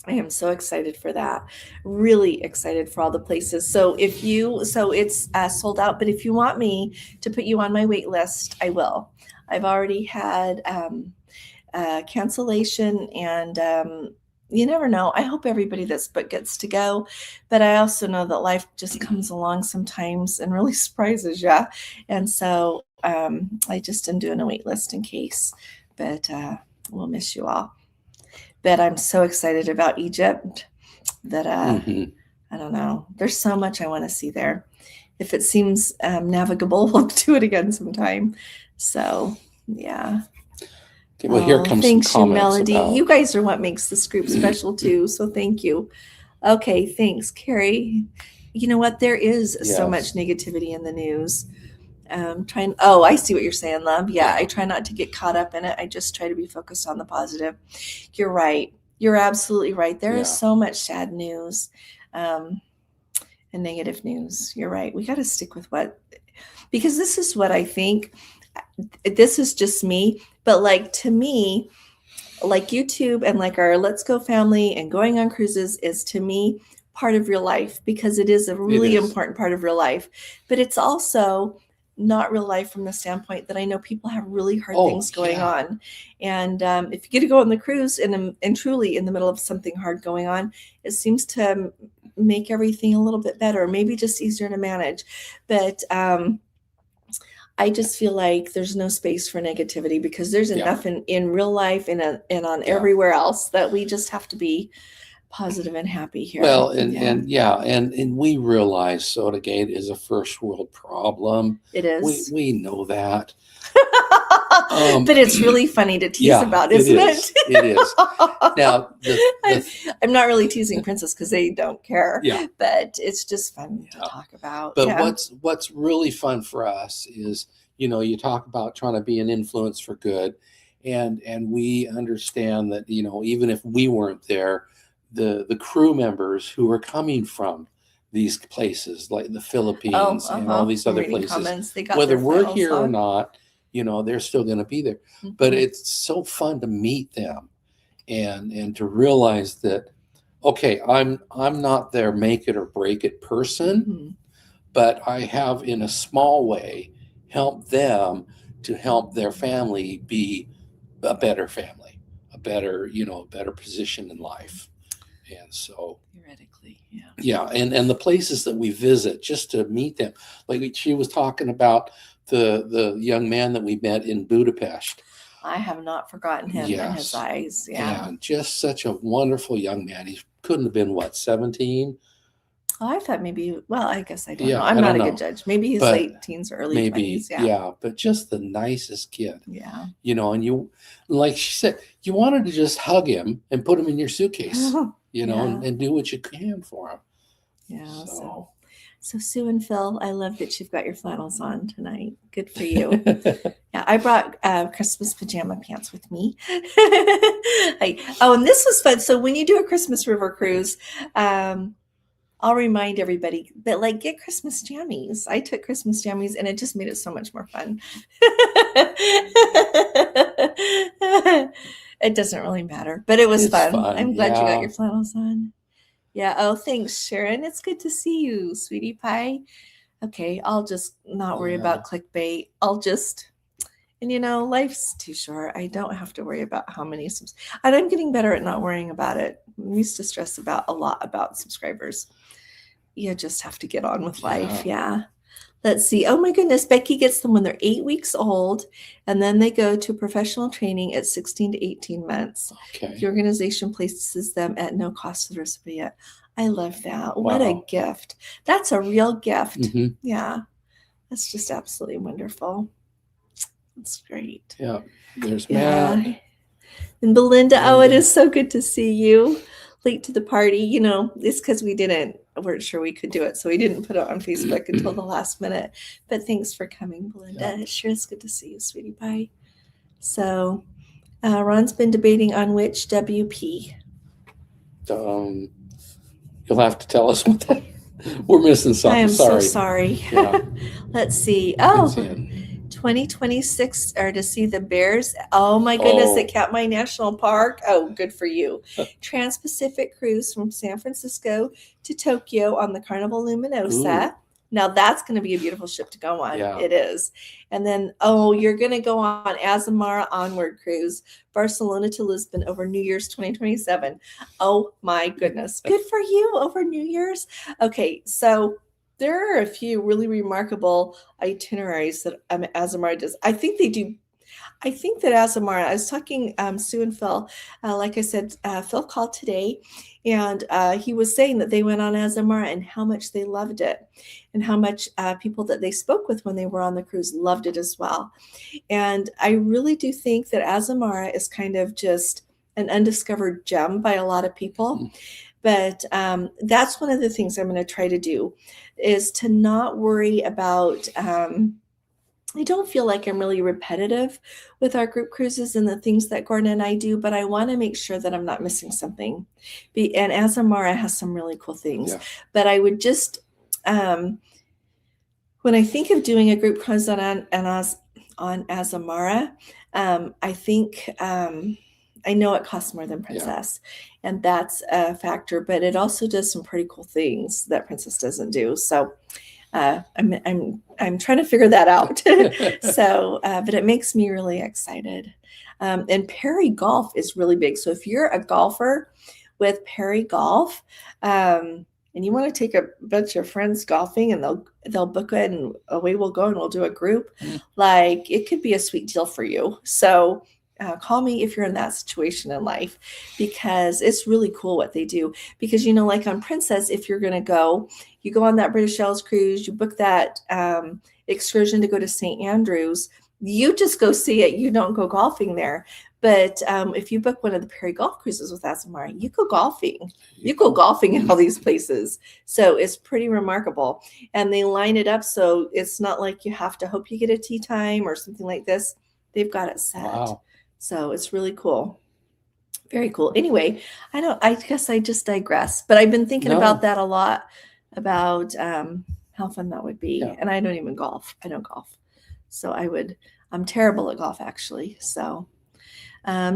I am so excited for that. Really excited for all the places. So it's sold out, but if you want me to put you on my wait list, I will. I've already had cancellation, and you never know. I hope everybody that's booked gets to go, but I also know that life just comes along sometimes and really surprises you. And so I just am doing a wait list in case, but we'll miss you all. But I'm so excited about Egypt that I don't know. There's so much I want to see there. If it seems navigable, we'll do it again sometime. So yeah. Okay, well, here comes thanks, some comments Melody. about... You guys are what makes this group special too. So thank you. Okay, thanks, Carrie. You know what? There is so much negativity in the news. I see what you're saying, love. Yeah, I try not to get caught up in it. I just try to be focused on the positive. You're right. You're absolutely right. There is so much sad news and negative news. You're right. We got to stick with because this is what I think. This is just me, but to me, YouTube and our Let's Go family and going on cruises is to me part of real life because it is a really important part of real life, but it's also not real life from the standpoint that I know people have really hard things going on. And if you get to go on the cruise and truly in the middle of something hard going on, it seems to make everything a little bit better, maybe just easier to manage. But I just feel like there's no space for negativity because there's enough in real life and on everywhere else that we just have to be positive and happy here. Well, and we realize Sodagate is a first world problem. It is. We know that. But it's really funny to tease about, isn't it? It is. Now, I'm not really teasing Princess because they don't care. Yeah. But it's just fun to talk about. But what's really fun for us is, You talk about trying to be an influence for good, and we understand that even if we weren't there, the crew members who are coming from these places like the Philippines and all these I'm other reading places, comments. They got whether their we're flannels here or on. not, they're still going to be there. But it's so fun to meet them and to realize that, okay, I'm not their make it or break it person, Mhm. but I have in a small way helped them to help their family be a better family, a better position in life. And so Theoretically, yeah, and the places that we visit just to meet them, like she was talking about the young man that we met in Budapest. I have not forgotten him and his Yes, eyes. Yeah. and just such a wonderful young man. He couldn't have been, what, 17? Oh, I thought maybe, well, I guess I don't know. Yeah, I'm I not don't a good know, judge. Maybe he's but late teens or early maybe, 20s. Yeah. yeah, but just the nicest kid. Yeah. And you, like she said, you wanted to just hug him and put him in your suitcase, and do what you can for him. Yeah. So Sue and Phil, I love that you've got your flannels on tonight. Good for you. Yeah, I brought Christmas pajama pants with me. And this was fun. So when you do a Christmas river cruise, I'll remind everybody that get Christmas jammies. I took Christmas jammies and it just made it so much more fun. It doesn't really matter, but it was It's fun. fun, I'm glad you got yeah. your flannels on. Yeah. Oh, thanks, Sharon. It's good to see you, sweetie pie. Okay, I'll just not worry about clickbait. And life's too short. I don't have to worry about how many and I'm getting better at not worrying about it. I used to stress a lot about subscribers. You just have to get on with life. Yeah. Let's see. Oh my goodness. Becky gets them when they're 8 weeks old, and then they go to professional training at 16 to 18 months. Okay. The organization places them at no cost to the recipient. I love that. Wow. What a gift. That's a real gift. Mm-hmm. Yeah. That's just absolutely wonderful. That's great. Yeah. There's Matt. And Belinda, oh, it is so good to see you. Late to the party. It's because we weren't sure we could do it, so we didn't put it on Facebook until the last minute. But thanks for coming, Belinda. Yeah. It sure is good to see you, sweetie pie. So Ron's been debating on which WP. You'll have to tell us what that. We're missing something. I am so sorry. Yeah. Let's see. Oh, 2026 are to see the Bears. Oh my goodness, at Katmai National Park. Oh, good for you. Trans-Pacific cruise from San Francisco to Tokyo on the Carnival Luminosa. Ooh. Now that's going to be a beautiful ship to go on. Yeah. It is. And then, you're going to go on Azamara Onward Cruise, Barcelona to Lisbon over New Year's 2027. Oh my goodness. Good for you over New Year's. Okay, so there are a few really remarkable itineraries that Azamara does. I think that Azamara, I was talking Sue and Phil, like I said, Phil called today, and he was saying that they went on Azamara and how much they loved it, and how much people that they spoke with when they were on the cruise loved it as well. And I really do think that Azamara is kind of just an undiscovered gem by a lot of people. Mm-hmm. But that's one of the things I'm going to try to do, is to not worry about, I don't feel like I'm really repetitive with our group cruises and the things that Gordon and I do, but I want to make sure that I'm not missing something. And Azamara has some really cool things. Yeah. But I would just, when I think of doing a group cruise on Azamara, I think... I know it costs more than Princess, and that's a factor, but it also does some pretty cool things that Princess doesn't do. So I'm trying to figure that out. So, but it makes me really excited. And Perry Golf is really big. So if you're a golfer with Perry Golf, and you want to take a bunch of friends golfing, and they'll book it, and away we'll go, and we'll do a group. Like, it could be a sweet deal for you. So call me if you're in that situation in life, because it's really cool what they do. Because, like on Princess, if you're going to go, you go on that British Isles cruise, you book that excursion to go to St. Andrews, you just go see it. You don't go golfing there. But if you book one of the Perry Golf Cruises with Azamara, you go golfing. You go golfing in all these places. So it's pretty remarkable. And they line it up so it's not like you have to hope you get a tee time or something like this. They've got it set. Wow. So it's really cool. Very cool. Anyway, I guess I just digress, but I've been thinking about that a lot, about how fun that would be. Yeah. And I don't even golf. I don't golf. So I'm terrible at golf, actually. So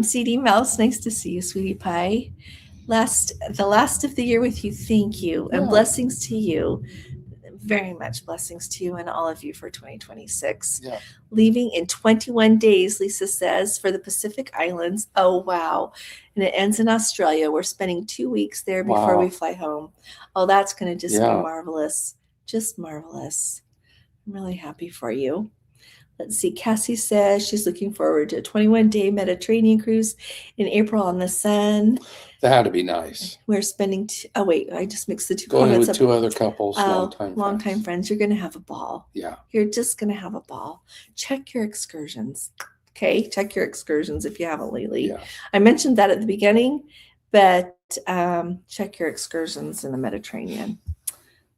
CD Mouse, nice to see you, sweetie pie. The last of the year with you. Thank you. And blessings to you. Very much blessings to you and all of you for 2026. Yeah. Leaving in 21 days, Lisa says, for the Pacific Islands. Oh, wow. And it ends in Australia. We're spending 2 weeks there before we fly home. Oh, that's going to just be marvelous. Just marvelous. I'm really happy for you. Let's see. Cassie says she's looking forward to a 21-day Mediterranean cruise in April on the Sun. That'd be nice. We're spending. I just mixed the two Going comments with up. 2 other couples, long-time friends. You're going to have a ball. Yeah. You're just going to have a ball. Check your excursions. Okay. Check your excursions if you haven't lately. Yeah. I mentioned that at the beginning, but check your excursions in the Mediterranean.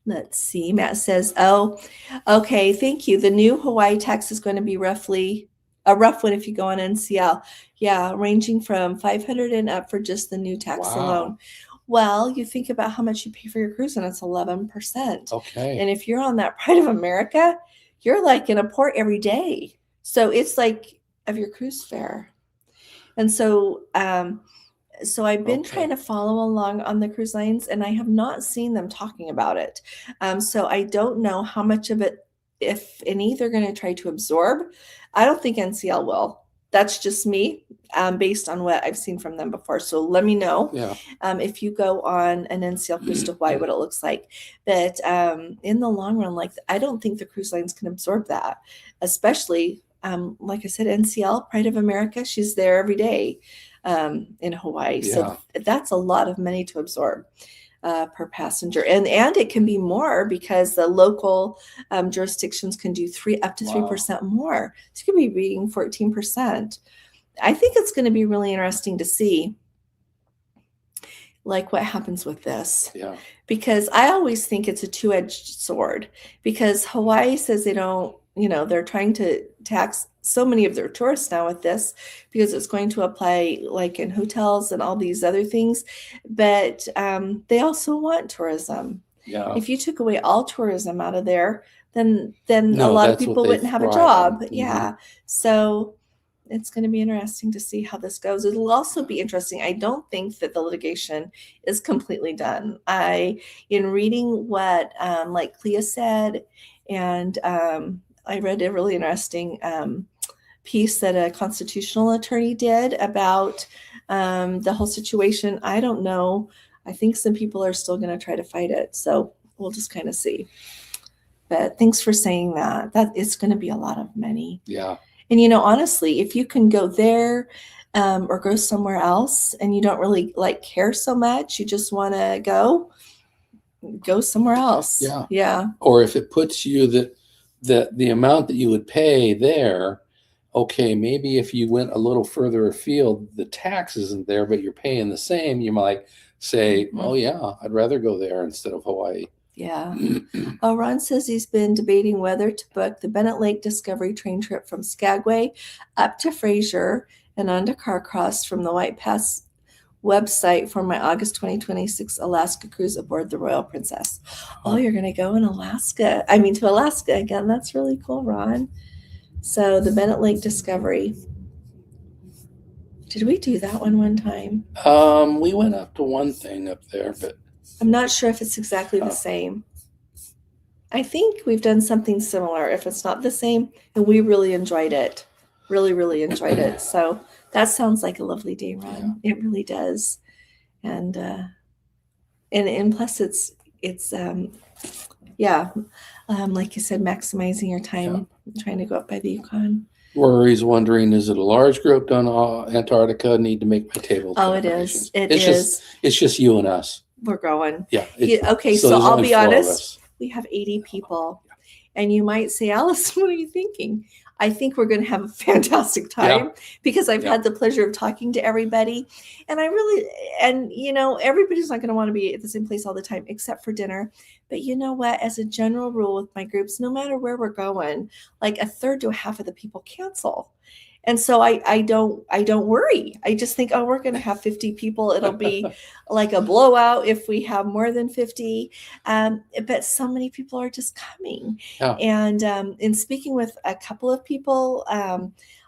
Let's see. Matt says, oh, okay. Thank you. The new Hawaii tax is going to be roughly a rough one if you go on NCL. Yeah. Ranging from $500 and up for just the new tax alone. Well, you think about how much you pay for your cruise and it's 11%. Okay. And if you're on that Pride of America, you're like in a port every day. So it's like of your cruise fare. And so, I've been trying to follow along on the cruise lines, and I have not seen them talking about it. So I don't know how much of it, if any, they're going to try to absorb. I don't think NCL will. That's just me, based on what I've seen from them before. So let me know if you go on an NCL cruise to Hawaii, what it looks like. But in the long run, I don't think the cruise lines can absorb that, especially, like I said, NCL, Pride of America, she's there every day. In Hawaii. So that's a lot of money to absorb per passenger. And it can be more because the local jurisdictions can do up to 3% more. So you could be being 14%. I think it's going to be really interesting to see what happens with this. Yeah. Because I always think it's a two-edged sword, because Hawaii says they don't, they're trying to tax so many of their tourists now with this because it's going to apply in hotels and all these other things. But they also want tourism. Yeah. If you took away all tourism out of there, then a lot of people wouldn't have a job. Mm-hmm. Yeah. So it's going to be interesting to see how this goes. It'll also be interesting. I don't think that the litigation is completely done. In reading what Clea said, and I read a really interesting piece that a constitutional attorney did about the whole situation. I don't know. I think some people are still going to try to fight it. So we'll just kind of see. But thanks for saying that. It's going to be a lot of money. Yeah. And, honestly, if you can go there or go somewhere else and you don't really care so much, you just want to go somewhere else. Yeah. Yeah. Or if it puts you that the amount that you would pay there, okay, maybe if you went a little further afield, the tax isn't there, but you're paying the same, you might say, oh yeah, I'd rather go there instead of Hawaii. Yeah. Ron says he's been debating whether to book the Bennett Lake Discovery train trip from Skagway up to Fraser and on to Carcross from the White Pass website for my August 2026 Alaska cruise aboard the Royal Princess. Oh, you're going to go in Alaska. To Alaska again. That's really cool, Ron. So the Bennett Lake Discovery. Did we do that one time? We went up to one thing up there, but I'm not sure if it's exactly the same. I think we've done something similar. If it's not the same, and we really enjoyed it. Really, really enjoyed it. So that sounds like a lovely day, Ron. Yeah. It really does. And plus it's like you said, maximizing your time, trying to go up by the Yukon. Rory's wondering, is it a large group down Antarctica? Need to make my table. Oh, it is. It's just you and us. We're going. Yeah. Okay, so I'll be honest. We have 80 people. And you might say, Alice, what are you thinking? I think we're going to have a fantastic time because I've had the pleasure of talking to everybody. And everybody's not going to want to be at the same place all the time except for dinner. But you know what? As a general rule with my groups, no matter where we're going, like a third to a half of the people cancel. And so I don't worry. I just think, oh, we're going to have 50 people. It'll be like a blowout if we have more than 50. But so many people are just coming. Yeah. And in speaking with a couple of people,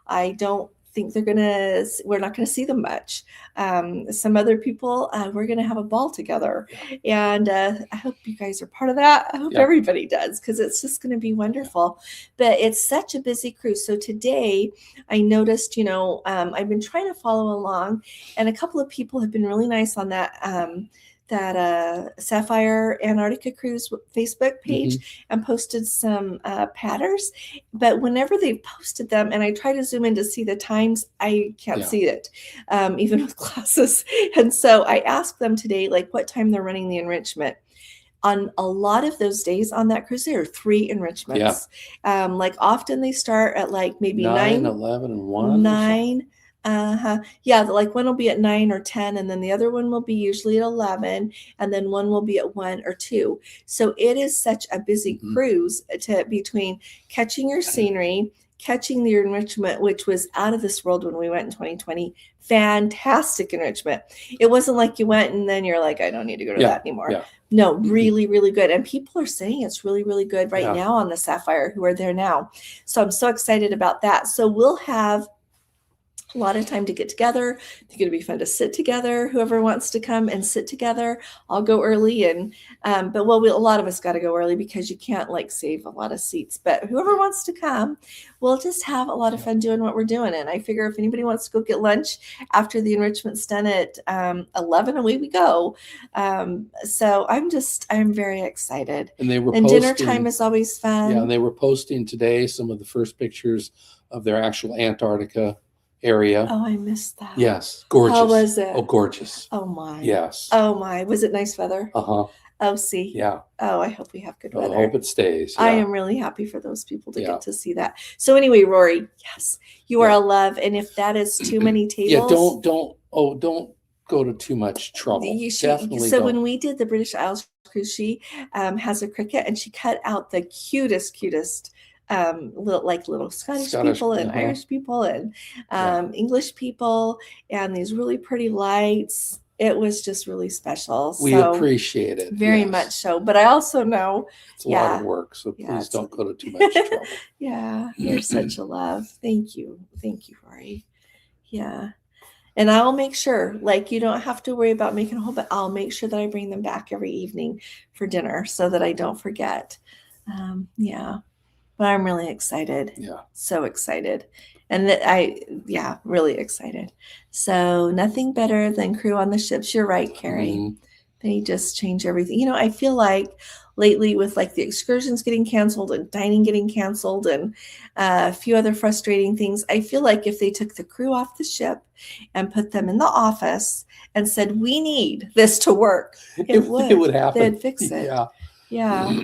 I don't think we're not going to see them much. Some other people, we're going to have a ball together. And I hope you guys are part of that. I hope everybody does, because it's just going to be wonderful. But it's such a busy cruise. So today I noticed, I've been trying to follow along, and a couple of people have been really nice on that Sapphire Antarctica Cruise Facebook page and posted some patterns. But whenever they posted them and I try to zoom in to see the times, I can't see it, even with glasses. And so I asked them today, like, what time they're running the enrichment. On a lot of those days on that cruise, there are 3 enrichments. Like often they start at like maybe 9, 11, and 1. 9. Yeah, like one will be at 9 or 10, and then the other one will be usually at 11, and then one will be at 1 or 2. So it is such a busy cruise between catching your scenery, catching the enrichment, which was out of this world when we went in 2020. Fantastic enrichment. It wasn't like you went and then you're like, I don't need to go to that anymore. No, really, really good. And people are saying it's really, really good right now on the Sapphire who are there now. So I'm so excited about that. So we'll have a lot of time to get together. It's going to be fun to sit together. Whoever wants to come and sit together, I'll go early. And a lot of us got to go early because you can't like save a lot of seats. But whoever wants to come, we'll just have a lot of fun doing what we're doing. And I figure if anybody wants to go get lunch after the enrichment's done at 11, away we go. So I'm very excited. And they were dinner time is always fun. Yeah, and they were posting today some of the first pictures of their actual Antarctica area. Oh, I missed that. Yes, gorgeous. How was it? Oh, gorgeous. Oh my. Yes. Oh my. Was it nice weather? Uh-huh. Oh, see. Yeah. Oh, I hope we have good weather. I hope it stays. I am really happy for those people to get to see that. So anyway, Rory, yes, you are a love. And if that is too many tables. Don't go to too much trouble. Definitely so when we did the British Isles cruise, she has a cricket, and she cut out the cutest little Scottish people and Irish people and English people, and these really pretty lights. It was just really special. We appreciate it very much so. But I also know it's a lot of work, so please don't go to too much trouble. Yeah, you're such a love. Thank you, Rory. Yeah. And I'll make sure, like, you don't have to worry about making a whole, but I'll make sure that I bring them back every evening for dinner so that I don't forget. But I'm really excited. Yeah. So excited. And really excited. So nothing better than crew on the ships. You're right, Carrie. They just change everything. I feel like lately with like the excursions getting canceled and dining getting canceled and a few other frustrating things, I feel like if they took the crew off the ship and put them in the office and said, we need this to work, it would happen. They'd fix it. Yeah.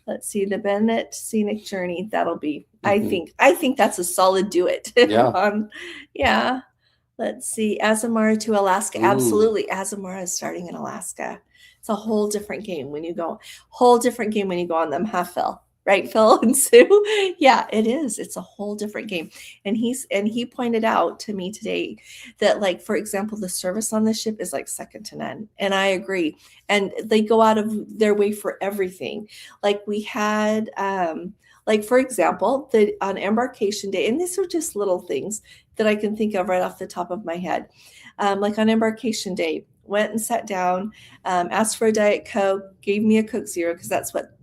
Let's see, the Bennett Scenic Journey. That'll be, I think that's a solid do it. Yeah. Let's see, Azamara to Alaska. Ooh. Absolutely. Azamara is starting in Alaska. It's a whole different game when you go on them, huh, Phil? Right, Phil and Sue? Yeah, it is. It's a whole different game. And he pointed out to me today that, like, for example, the service on the ship is like second to none. And I agree. And they go out of their way for everything. Like we had, like, for example, on embarkation day, and these are just little things that I can think of right off the top of my head. Like on embarkation day, went and sat down, asked for a Diet Coke, gave me a Coke Zero because that's what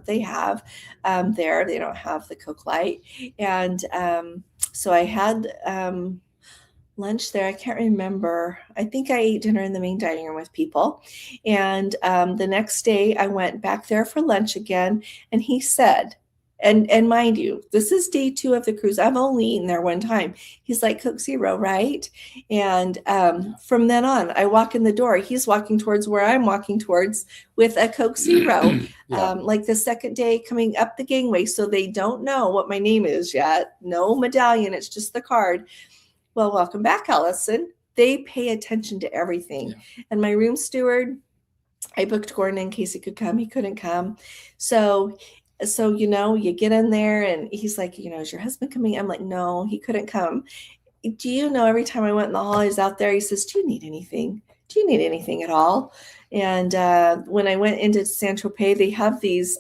they have there. They don't have the Coke Light. And so I had lunch there. I can't remember. I think I ate dinner in the main dining room with people. And the next day I went back there for lunch again. And he said, And mind you, this is day 2 of the cruise. I've only eaten there one time. He's like, Coke Zero, right? And from then on, I walk in the door. He's walking towards where I'm walking towards with a Coke Zero. Yeah. Like the second day coming up the gangway. So they don't know what my name is yet. No medallion. It's just the card. Well, welcome back, Allison. They pay attention to everything. Yeah. And my room steward, I booked Gordon in case he could come. He couldn't come. So, you get in there and he's like, is your husband coming? I'm like, no, he couldn't come. Do you know, every time I went in the hall, he's out there. He says, do you need anything? Do you need anything at all? And when I went into Saint Tropez, they have these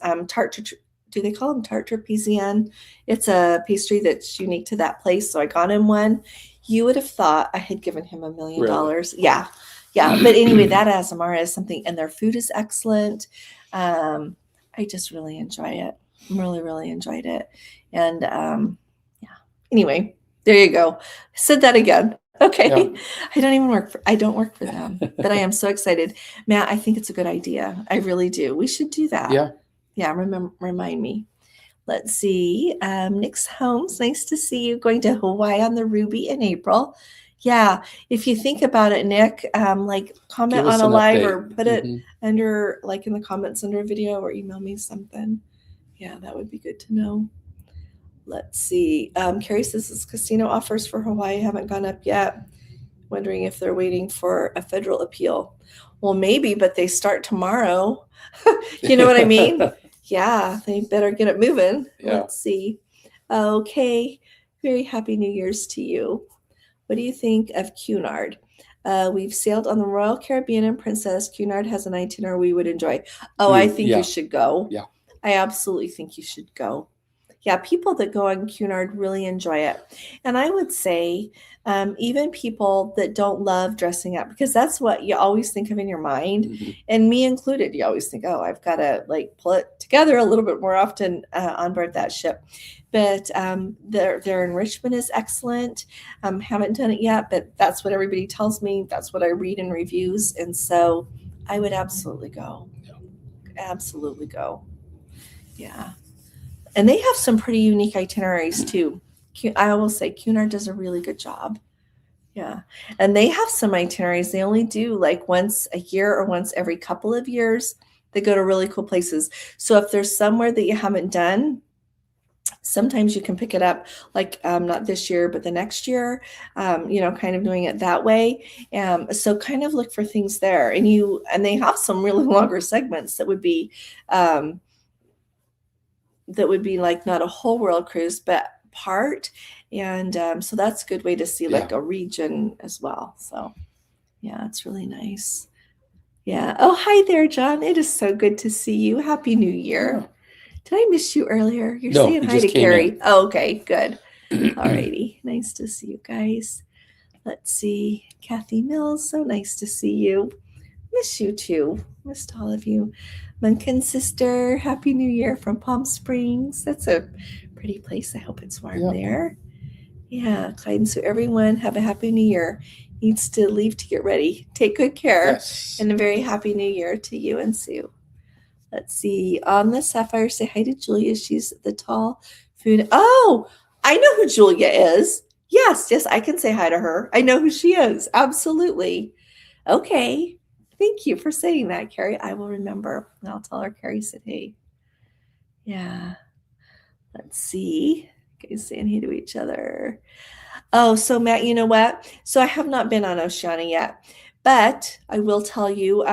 do they call them tarte Parisienne? It's a pastry that's unique to that place. So I got him one. You would have thought I had given him $1 million. Really? Yeah. Yeah. But anyway, that Azamara is something, and their food is excellent. I just really enjoy it. Really, really enjoyed it. And yeah. Anyway, there you go. Said that again. Okay. Yeah. I don't work for them, but I am so excited. Matt, I think it's a good idea. I really do. We should do that. Yeah. Yeah. Remind me. Let's see. Nick's Homes. Nice to see you going to Hawaii on the Ruby in April. Yeah. If you think about it, Nick, like comment Give us on a an live update. or put it Mhm. under, like in the comments under a video, or email me something. Yeah, that would be good to know. Let's see. Carrie says this casino offers for Hawaii haven't gone up yet. Wondering if they're waiting for a federal appeal. Well, maybe, but they start tomorrow. You know what I mean? Yeah, they better get it moving. Yeah. Let's see. Okay. Very happy New Year's to you. What do you think of Cunard? We've sailed on the Royal Caribbean and Princess. Cunard has an itinerary we would enjoy. Oh, I think Yeah. you should go. Yeah. I absolutely think you should go. Yeah, people that go on Cunard really enjoy it. And I would say even people that don't love dressing up, because that's what you always think of in your mind, Mhm. and me included, you always think, oh, I've got to like pull it together a little bit more often on board that ship. But their enrichment is excellent. Haven't done it yet, but that's what everybody tells me. That's what I read in reviews. And so I would absolutely go. Absolutely go. Yeah. And they have some pretty unique itineraries too. I will say Cunard does a really good job. Yeah. And they have some itineraries they only do like once a year or once every couple of years. They go to really cool places. So if there's somewhere that you haven't done, sometimes you can pick it up like not this year, but the next year, kind of doing it that way. So kind of look for things there. And they have some really longer segments that would be like not a whole world cruise, but part. And so that's a good way to see like a region as well. So yeah, it's really nice. Yeah. Oh, hi there, John. It is so good to see you. Happy New Year. Yeah. Did I miss you earlier? You're No, saying you hi to just came Carrie. in. Oh, okay, good. Alrighty. Nice to see you guys. Let's see. Kathy Mills, so nice to see you. Miss you too. Missed all of you. Munkin sister, Happy New Year from Palm Springs. That's a pretty place. I hope it's warm there. Yeah, Clyde and Sue, everyone have a Happy New Year. Needs to leave to get ready. Take good care. Yes. And a very Happy New Year to you and Sue. Let's see. On the Sapphire, say hi to Julia. She's the tall food. Oh, I know who Julia is. Yes, I can say hi to her. I know who she is. Absolutely. Okay. Thank you for saying that, Carrie. I will remember. And I'll tell her Carrie said hey. Yeah. Let's see. Guys saying hey to each other. Oh, so Matt, you know what? So I have not been on Oceania yet. But I will tell you,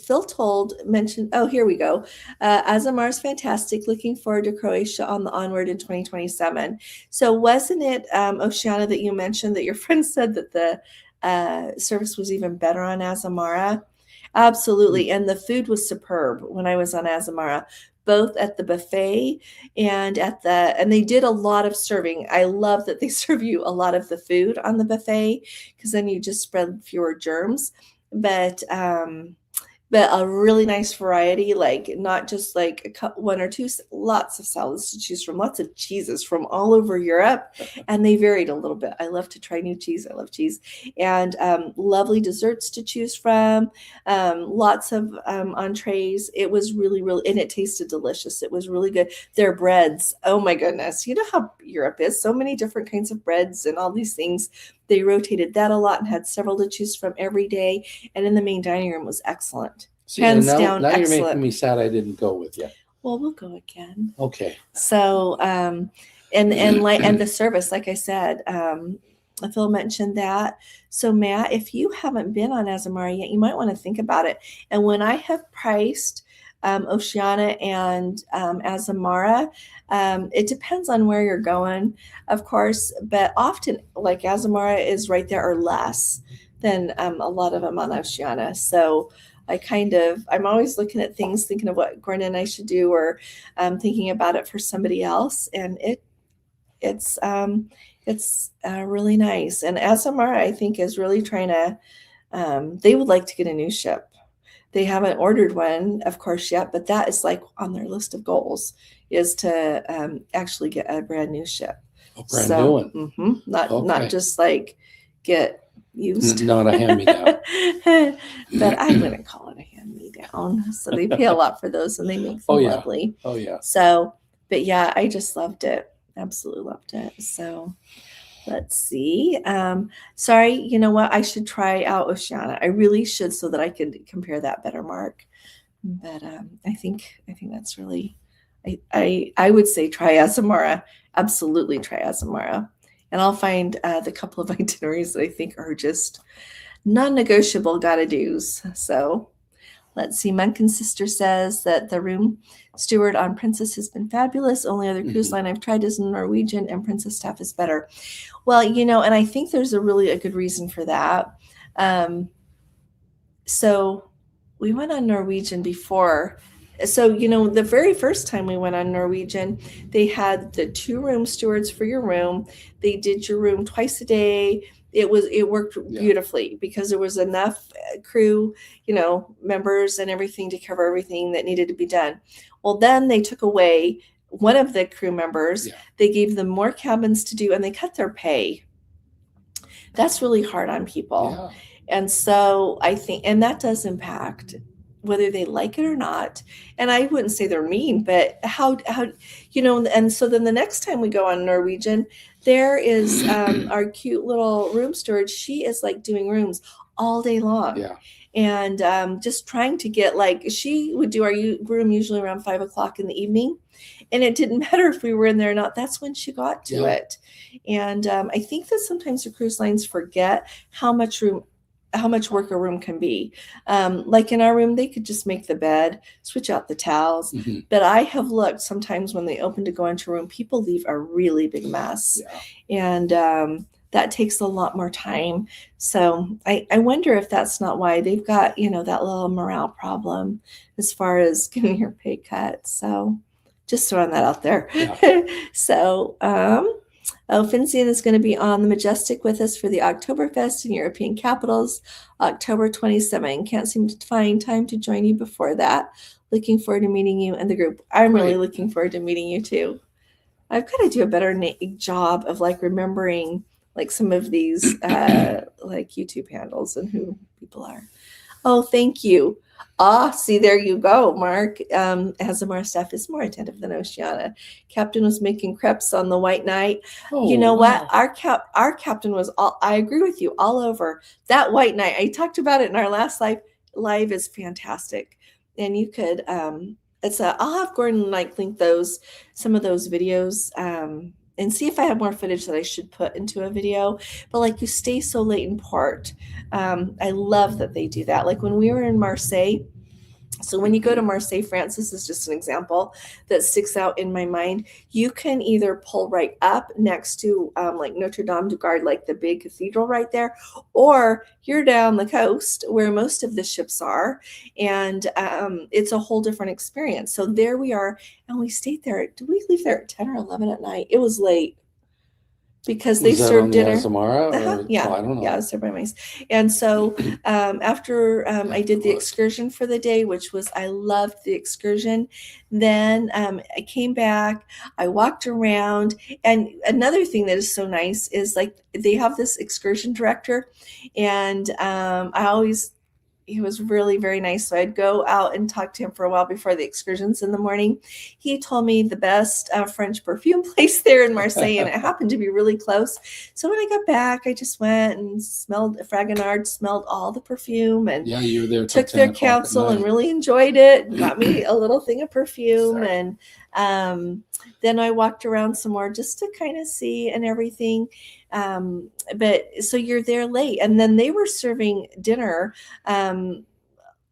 Phil mentioned, oh, here we go. Azamar's fantastic. Looking forward to Croatia on the onward in 2027. So wasn't it, Oceania, that you mentioned that your friend said that the service was even better on Azamara? Absolutely. And the food was superb when I was on Azamara, both at the buffet and and they did a lot of serving. I love that they serve you a lot of the food on the buffet because then you just spread fewer germs. But but a really nice variety, like not just like one or two, lots of salads to choose from, lots of cheeses from all over Europe, and they varied a little bit. I love to try new cheese. I love cheese. And lovely desserts to choose from, lots of entrees. It was really, and it tasted delicious. It was really good. Their breads, oh my goodness. You know how Europe is, so many different kinds of breads and all these things. They rotated that a lot and had several to choose from every day. And in the main dining room was excellent. See, Hands now down, you're excellent. making me sad I didn't go with you. Well, we'll go again. Okay. So, and the service, like I said, Phil mentioned that. So Matt, if you haven't been on Azamara yet, you might want to think about it. And when I have priced Oceana and Azamara, it depends on where you're going, of course, but often like Azamara is right there or less than a lot of them on Oceana. So I'm always looking at things, thinking of what Gordon and I should do, or thinking about it for somebody else. And it's really nice. And Azamara, I think, is really trying to, they would like to get a new ship. They haven't ordered one, of course, yet, but that is like on their list of goals, is to actually get a brand new ship. A brand new one. Mm-hmm, not just like get used. Not a hand-me-down. But I wouldn't call it a hand-me-down. So they pay a lot for those, and they make them lovely. Oh, yeah. So, but yeah, I just loved it. Absolutely loved it. So let's see. Sorry, you know what? I should try out Oceana. I really should, so that I could compare that better, Mark. But I think that's really, I would say try Azamara. Absolutely try Azamara. And I'll find the couple of itineraries that I think are just non-negotiable gotta do's. So let's see. Munkin Sister says that the room steward on Princess has been fabulous. Only other cruise line I've tried is Norwegian, and Princess staff is better. Well, you know, and I think there's a good reason for that. So we went on Norwegian before. So, you know, the very first time we went on Norwegian, they had the 2-room stewards for your room. They did your room twice a day. It worked beautifully because there was enough crew, you know, members and everything to cover everything that needed to be done. Well, then they took away one of the crew members. Yeah. They gave them more cabins to do, and they cut their pay. That's really hard on people. Yeah. And so I think, and that does impact whether they like it or not. And I wouldn't say they're mean, but how, you know, and so then the next time we go on Norwegian, there is our cute little room steward. She is like doing rooms all day long. Yeah. And just trying to get, like, she would do our room usually around 5 o'clock in the evening. And it didn't matter if we were in there or not. That's when she got to it. And I think that sometimes the cruise lines forget how much work a room can be. Like in our room, they could just make the bed, switch out the towels. Mm-hmm. But I have looked sometimes when they open to go into a room, people leave a really big mess. Yeah. And that takes a lot more time. So I wonder if that's not why they've got, you know, that little morale problem as far as getting your pay cut. So just throwing that out there. Yeah. So, Finzian is going to be on the Majestic with us for the Oktoberfest in European capitals, October 27. Can't seem to find time to join you before that. Looking forward to meeting you and the group. I'm really looking forward to meeting you too. I've got to do a better job of like remembering like some of these like YouTube handles and who people are. Oh, thank you. See, there you go, Mark. Azamara staff is more attentive than Oceana. Captain was making crepes on the white night. Oh, you know what? Our captain was I agree with you, all over. That white night, I talked about it in our last live is fantastic. And you could, I'll have Gordon like link some of those videos, and see if I have more footage that I should put into a video. But like, you stay so late in port. I love that they do that. Like when we were in Marseille, so when you go to Marseille, France, this is just an example that sticks out in my mind. You can either pull right up next to like Notre Dame du Gard, like the big cathedral right there, or you're down the coast where most of the ships are, and it's a whole different experience. So there we are, and we stayed there. Did we leave there at 10 or 11 at night? It was late. because they Was that on served the dinner. Azamara? Or, Yeah, I don't know. yeah, it was served by mice. And so after I did the look. excursion for the day, which was, I loved the excursion. Then I came back, I walked around. And another thing that is so nice is like they have this excursion director, and he was really very nice. So I'd go out and talk to him for a while before the excursions in the morning. He told me the best French perfume place there in Marseille, and it happened to be really close. So when I got back, I just went and smelled Fragonard, smelled all the perfume, and Yeah, you were there took their counsel and really enjoyed it. Got me a little thing of perfume. Sorry. And then I walked around some more just to kind of see and everything. But so you're there late, and then they were serving dinner out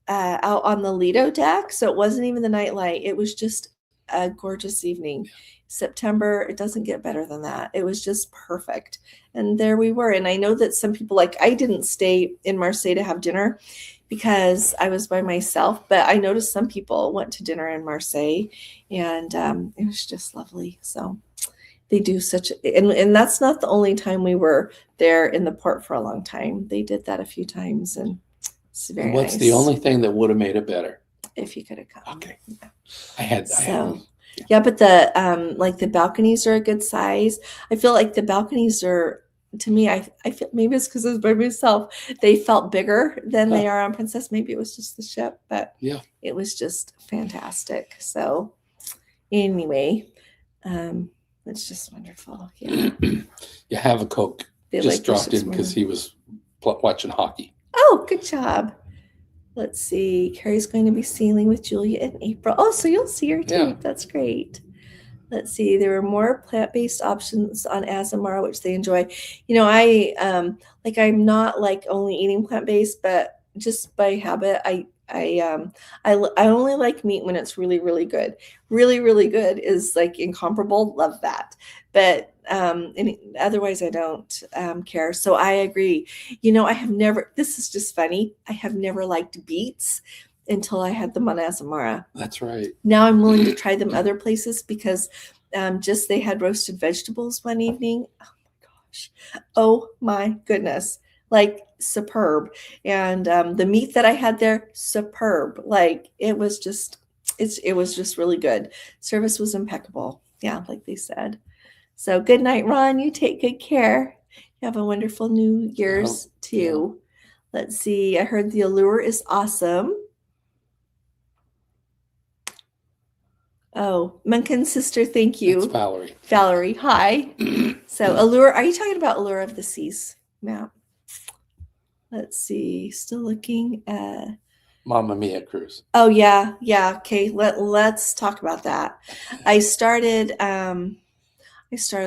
on the Lido deck. So it wasn't even the nightlight. It was just a gorgeous evening. September, it doesn't get better than that. It was just perfect. And there we were. And I know that some people, like, I didn't stay in Marseille to have dinner because I was by myself, but I noticed some people went to dinner in Marseille, and it was just lovely. So they do and that's not the only time we were there in the port for a long time. They did that a few times, and it's very and what's nice. the only thing that would have made it better? If you could have come. Okay. Yeah. I had. Yeah, but the like the balconies are a good size. I feel like the balconies are, to me, I feel maybe it's because I was by myself. They felt bigger than they are on Princess. Maybe it was just the ship, but yeah, it was just fantastic. So anyway, it's just wonderful. Yeah. You have a Coke. They just dropped in because he was watching hockey. Oh, good job. Let's see. Carrie's going to be sailing with Julia in April. Oh, so you'll see her too. Yeah. That's great. Let's see. There were more plant-based options on Azamara, which they enjoy. You know, I'm not like only eating plant-based, but just by habit, I only like meat when it's really, really good. Really, really good is like incomparable. Love that. But otherwise I don't care. So I agree. You know, this is just funny. I have never liked beets until I had them on Azamara. That's right. Now I'm willing to try them other places because just they had roasted vegetables one evening. Oh my gosh. Oh my goodness. Like superb. And the meat that I had there, superb. Like it was just really good. Service was impeccable. Yeah, like they said. So good night, Ron. You take good care. You have a wonderful New Year's too. Yeah. Let's see. I heard the Allure is awesome. Oh, Munkin's sister, thank you. It's Valerie. Valerie, hi. So Allure, are you talking about Allure of the Seas map? Let's see. Still looking at Mamma Mia cruise. Oh yeah. Okay. Let's talk about that. I started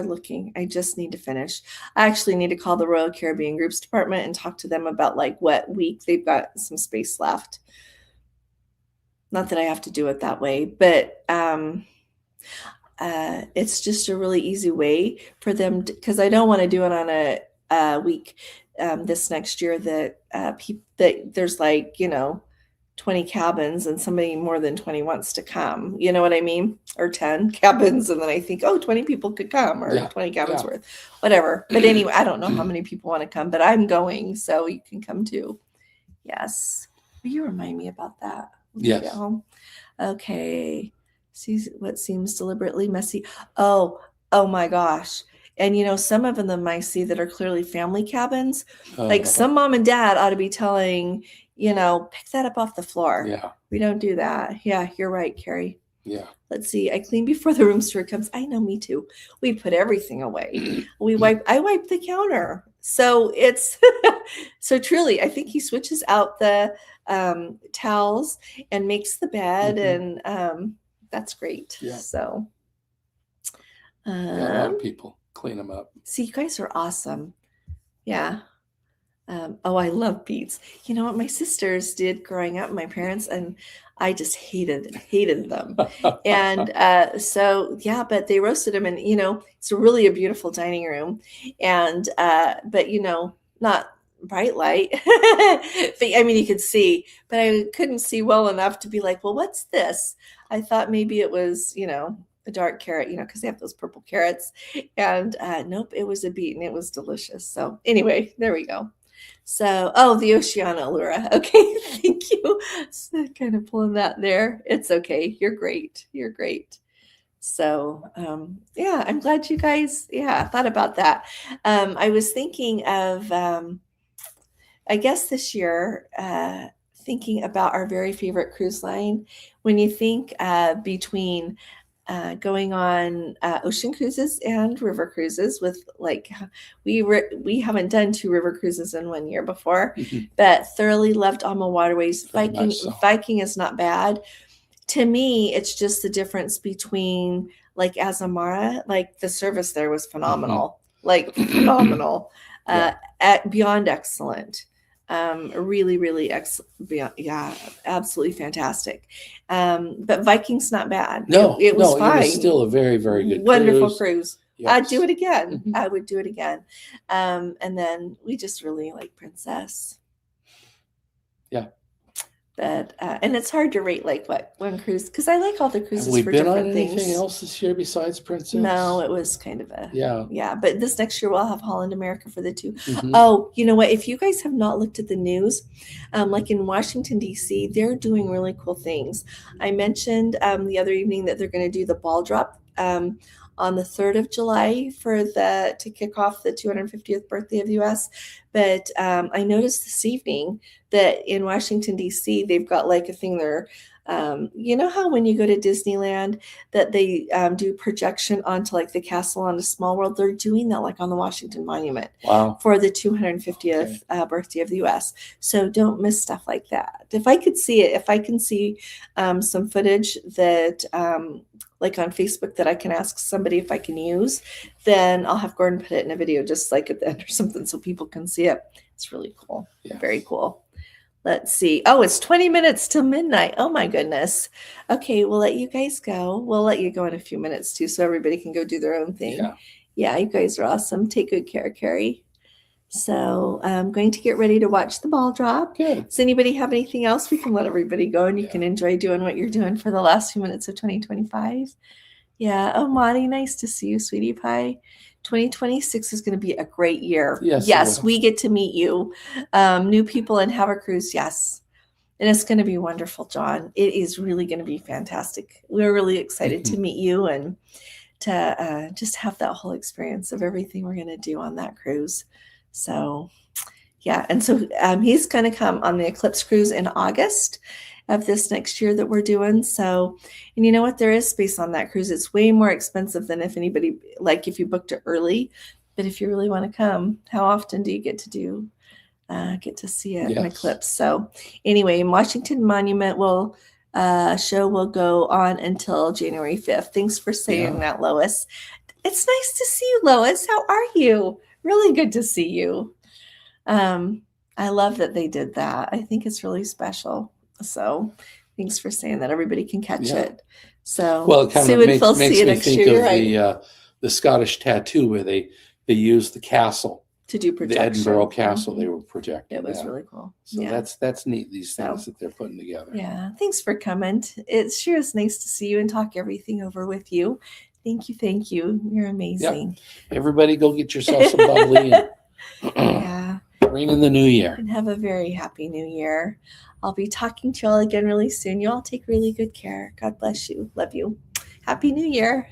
looking. I just need to finish. I actually need to call the Royal Caribbean Groups Department and talk to them about like what week they've got some space left. Not that I have to do it that way, but it's just a really easy way for them because I don't want to do it on a week this next year that that there's like 20 cabins and somebody more than 20 wants to come, you know what I mean? Or 10 cabins. And then I think, 20 people could come, or 20 cabins worth, whatever. But anyway, I don't know how many people want to come, but I'm going, so you can come too. Yes. Will you remind me about that? Yes. Okay. See what seems deliberately messy. Oh my gosh. And some of them I see that are clearly family cabins. Like some mom and dad ought to be telling, pick that up off the floor. Yeah. We don't do that. Yeah, you're right, Carrie. Yeah. Let's see. I clean before the room steward comes. I know, me too. We put everything away. I wipe the counter. So it's so truly, I think he switches out the towels and makes the bed, and that's great. Yeah. So a lot of people clean them up. See, you guys are awesome. Yeah. I love beets. You know what my sisters did growing up, my parents, and I just hated them. And so, yeah, but they roasted them, and, it's really a beautiful dining room. And, but, not bright light. But, I mean, you could see, but I couldn't see well enough to be like, well, what's this? I thought maybe it was, a dark carrot, because they have those purple carrots. And nope, it was a beet and it was delicious. So anyway, there we go. So, the Oceana Allura. Okay, thank you. So kind of pulling that there. It's okay. You're great. You're great. So, yeah, I'm glad you guys, thought about that. I was thinking of, I guess this year, thinking about our very favorite cruise line. When you think between going on ocean cruises and river cruises, with like we haven't done 2 river cruises in 1 year before, but thoroughly loved Alma Waterways. Viking is not bad. To me, it's just the difference between like Azamara, like the service there was phenomenal, like phenomenal, beyond excellent. Really, really excellent. Yeah, absolutely fantastic. But Viking's not bad. No, it was fine. It was still a very, very good, wonderful cruise. Yes. I'd do it again. I would do it again. And then we just really like Princess. Yeah. But and it's hard to rate like what one cruise, because I like all the cruises Have we for been different on things. anything else this year besides Princess? No, it was kind of a yeah. But this next year we'll have Holland America for the 2. Oh, you know what? If you guys have not looked at the news, like in Washington D.C., they're doing really cool things. I mentioned the other evening that they're going to do the ball drop on the 3rd of July to kick off the 250th birthday of the U.S. But I noticed this evening that in Washington, D.C., they've got like a thing there. You know how when you go to Disneyland that they do projection onto like the castle on a Small World? They're doing that like on the Washington Monument for the 250th birthday of the U.S. So don't miss stuff like that. If I could see it, if I can see some footage that like on Facebook that I can ask somebody if I can use, then I'll have Gordon put it in a video just like at the end or something so people can see it. It's really cool. Yes. Very cool. Let's see. Oh, it's 20 minutes till midnight. Oh my goodness. Okay, we'll let you guys go. We'll let you go in a few minutes too so everybody can go do their own thing. Yeah, you guys are awesome. Take good care, Carrie. So I'm going to get ready to watch the ball drop. Good. Does anybody have anything else? We can let everybody go and you can enjoy doing what you're doing for the last few minutes of 2025. Yeah. Oh, Monty, nice to see you, sweetie pie. 2026 is going to be a great year. Yes, we get to meet you. New people and have a cruise. Yes. And it's going to be wonderful, John. It is really going to be fantastic. We're really excited to meet you and to just have that whole experience of everything we're going to do on that cruise. So, yeah. And so he's going to come on the Eclipse cruise in August of this next year that we're doing. So, and you know what? There is space on that cruise. It's way more expensive than if you booked it early. But if you really want to come, how often do you get to see it in Eclipse? So anyway, Washington Monument show will go on until January 5th. Thanks for saying that, Lois. It's nice to see you, Lois. How are you? Really good to see you. I love that they did that. I think it's really special. So thanks for saying that. Everybody can catch it. So it kind of makes me think of the Scottish tattoo where they used the castle to do projection. The Edinburgh Castle they were projecting. It was really cool. So that's neat, these things that they're putting together. Yeah. Thanks for coming. It sure is nice to see you and talk everything over with you. Thank you. Thank you. You're amazing. Yep. Everybody go get yourself some bubbly and bring in the new year. And have a very happy new year. I'll be talking to you all again really soon. You all take really good care. God bless you. Love you. Happy New Year.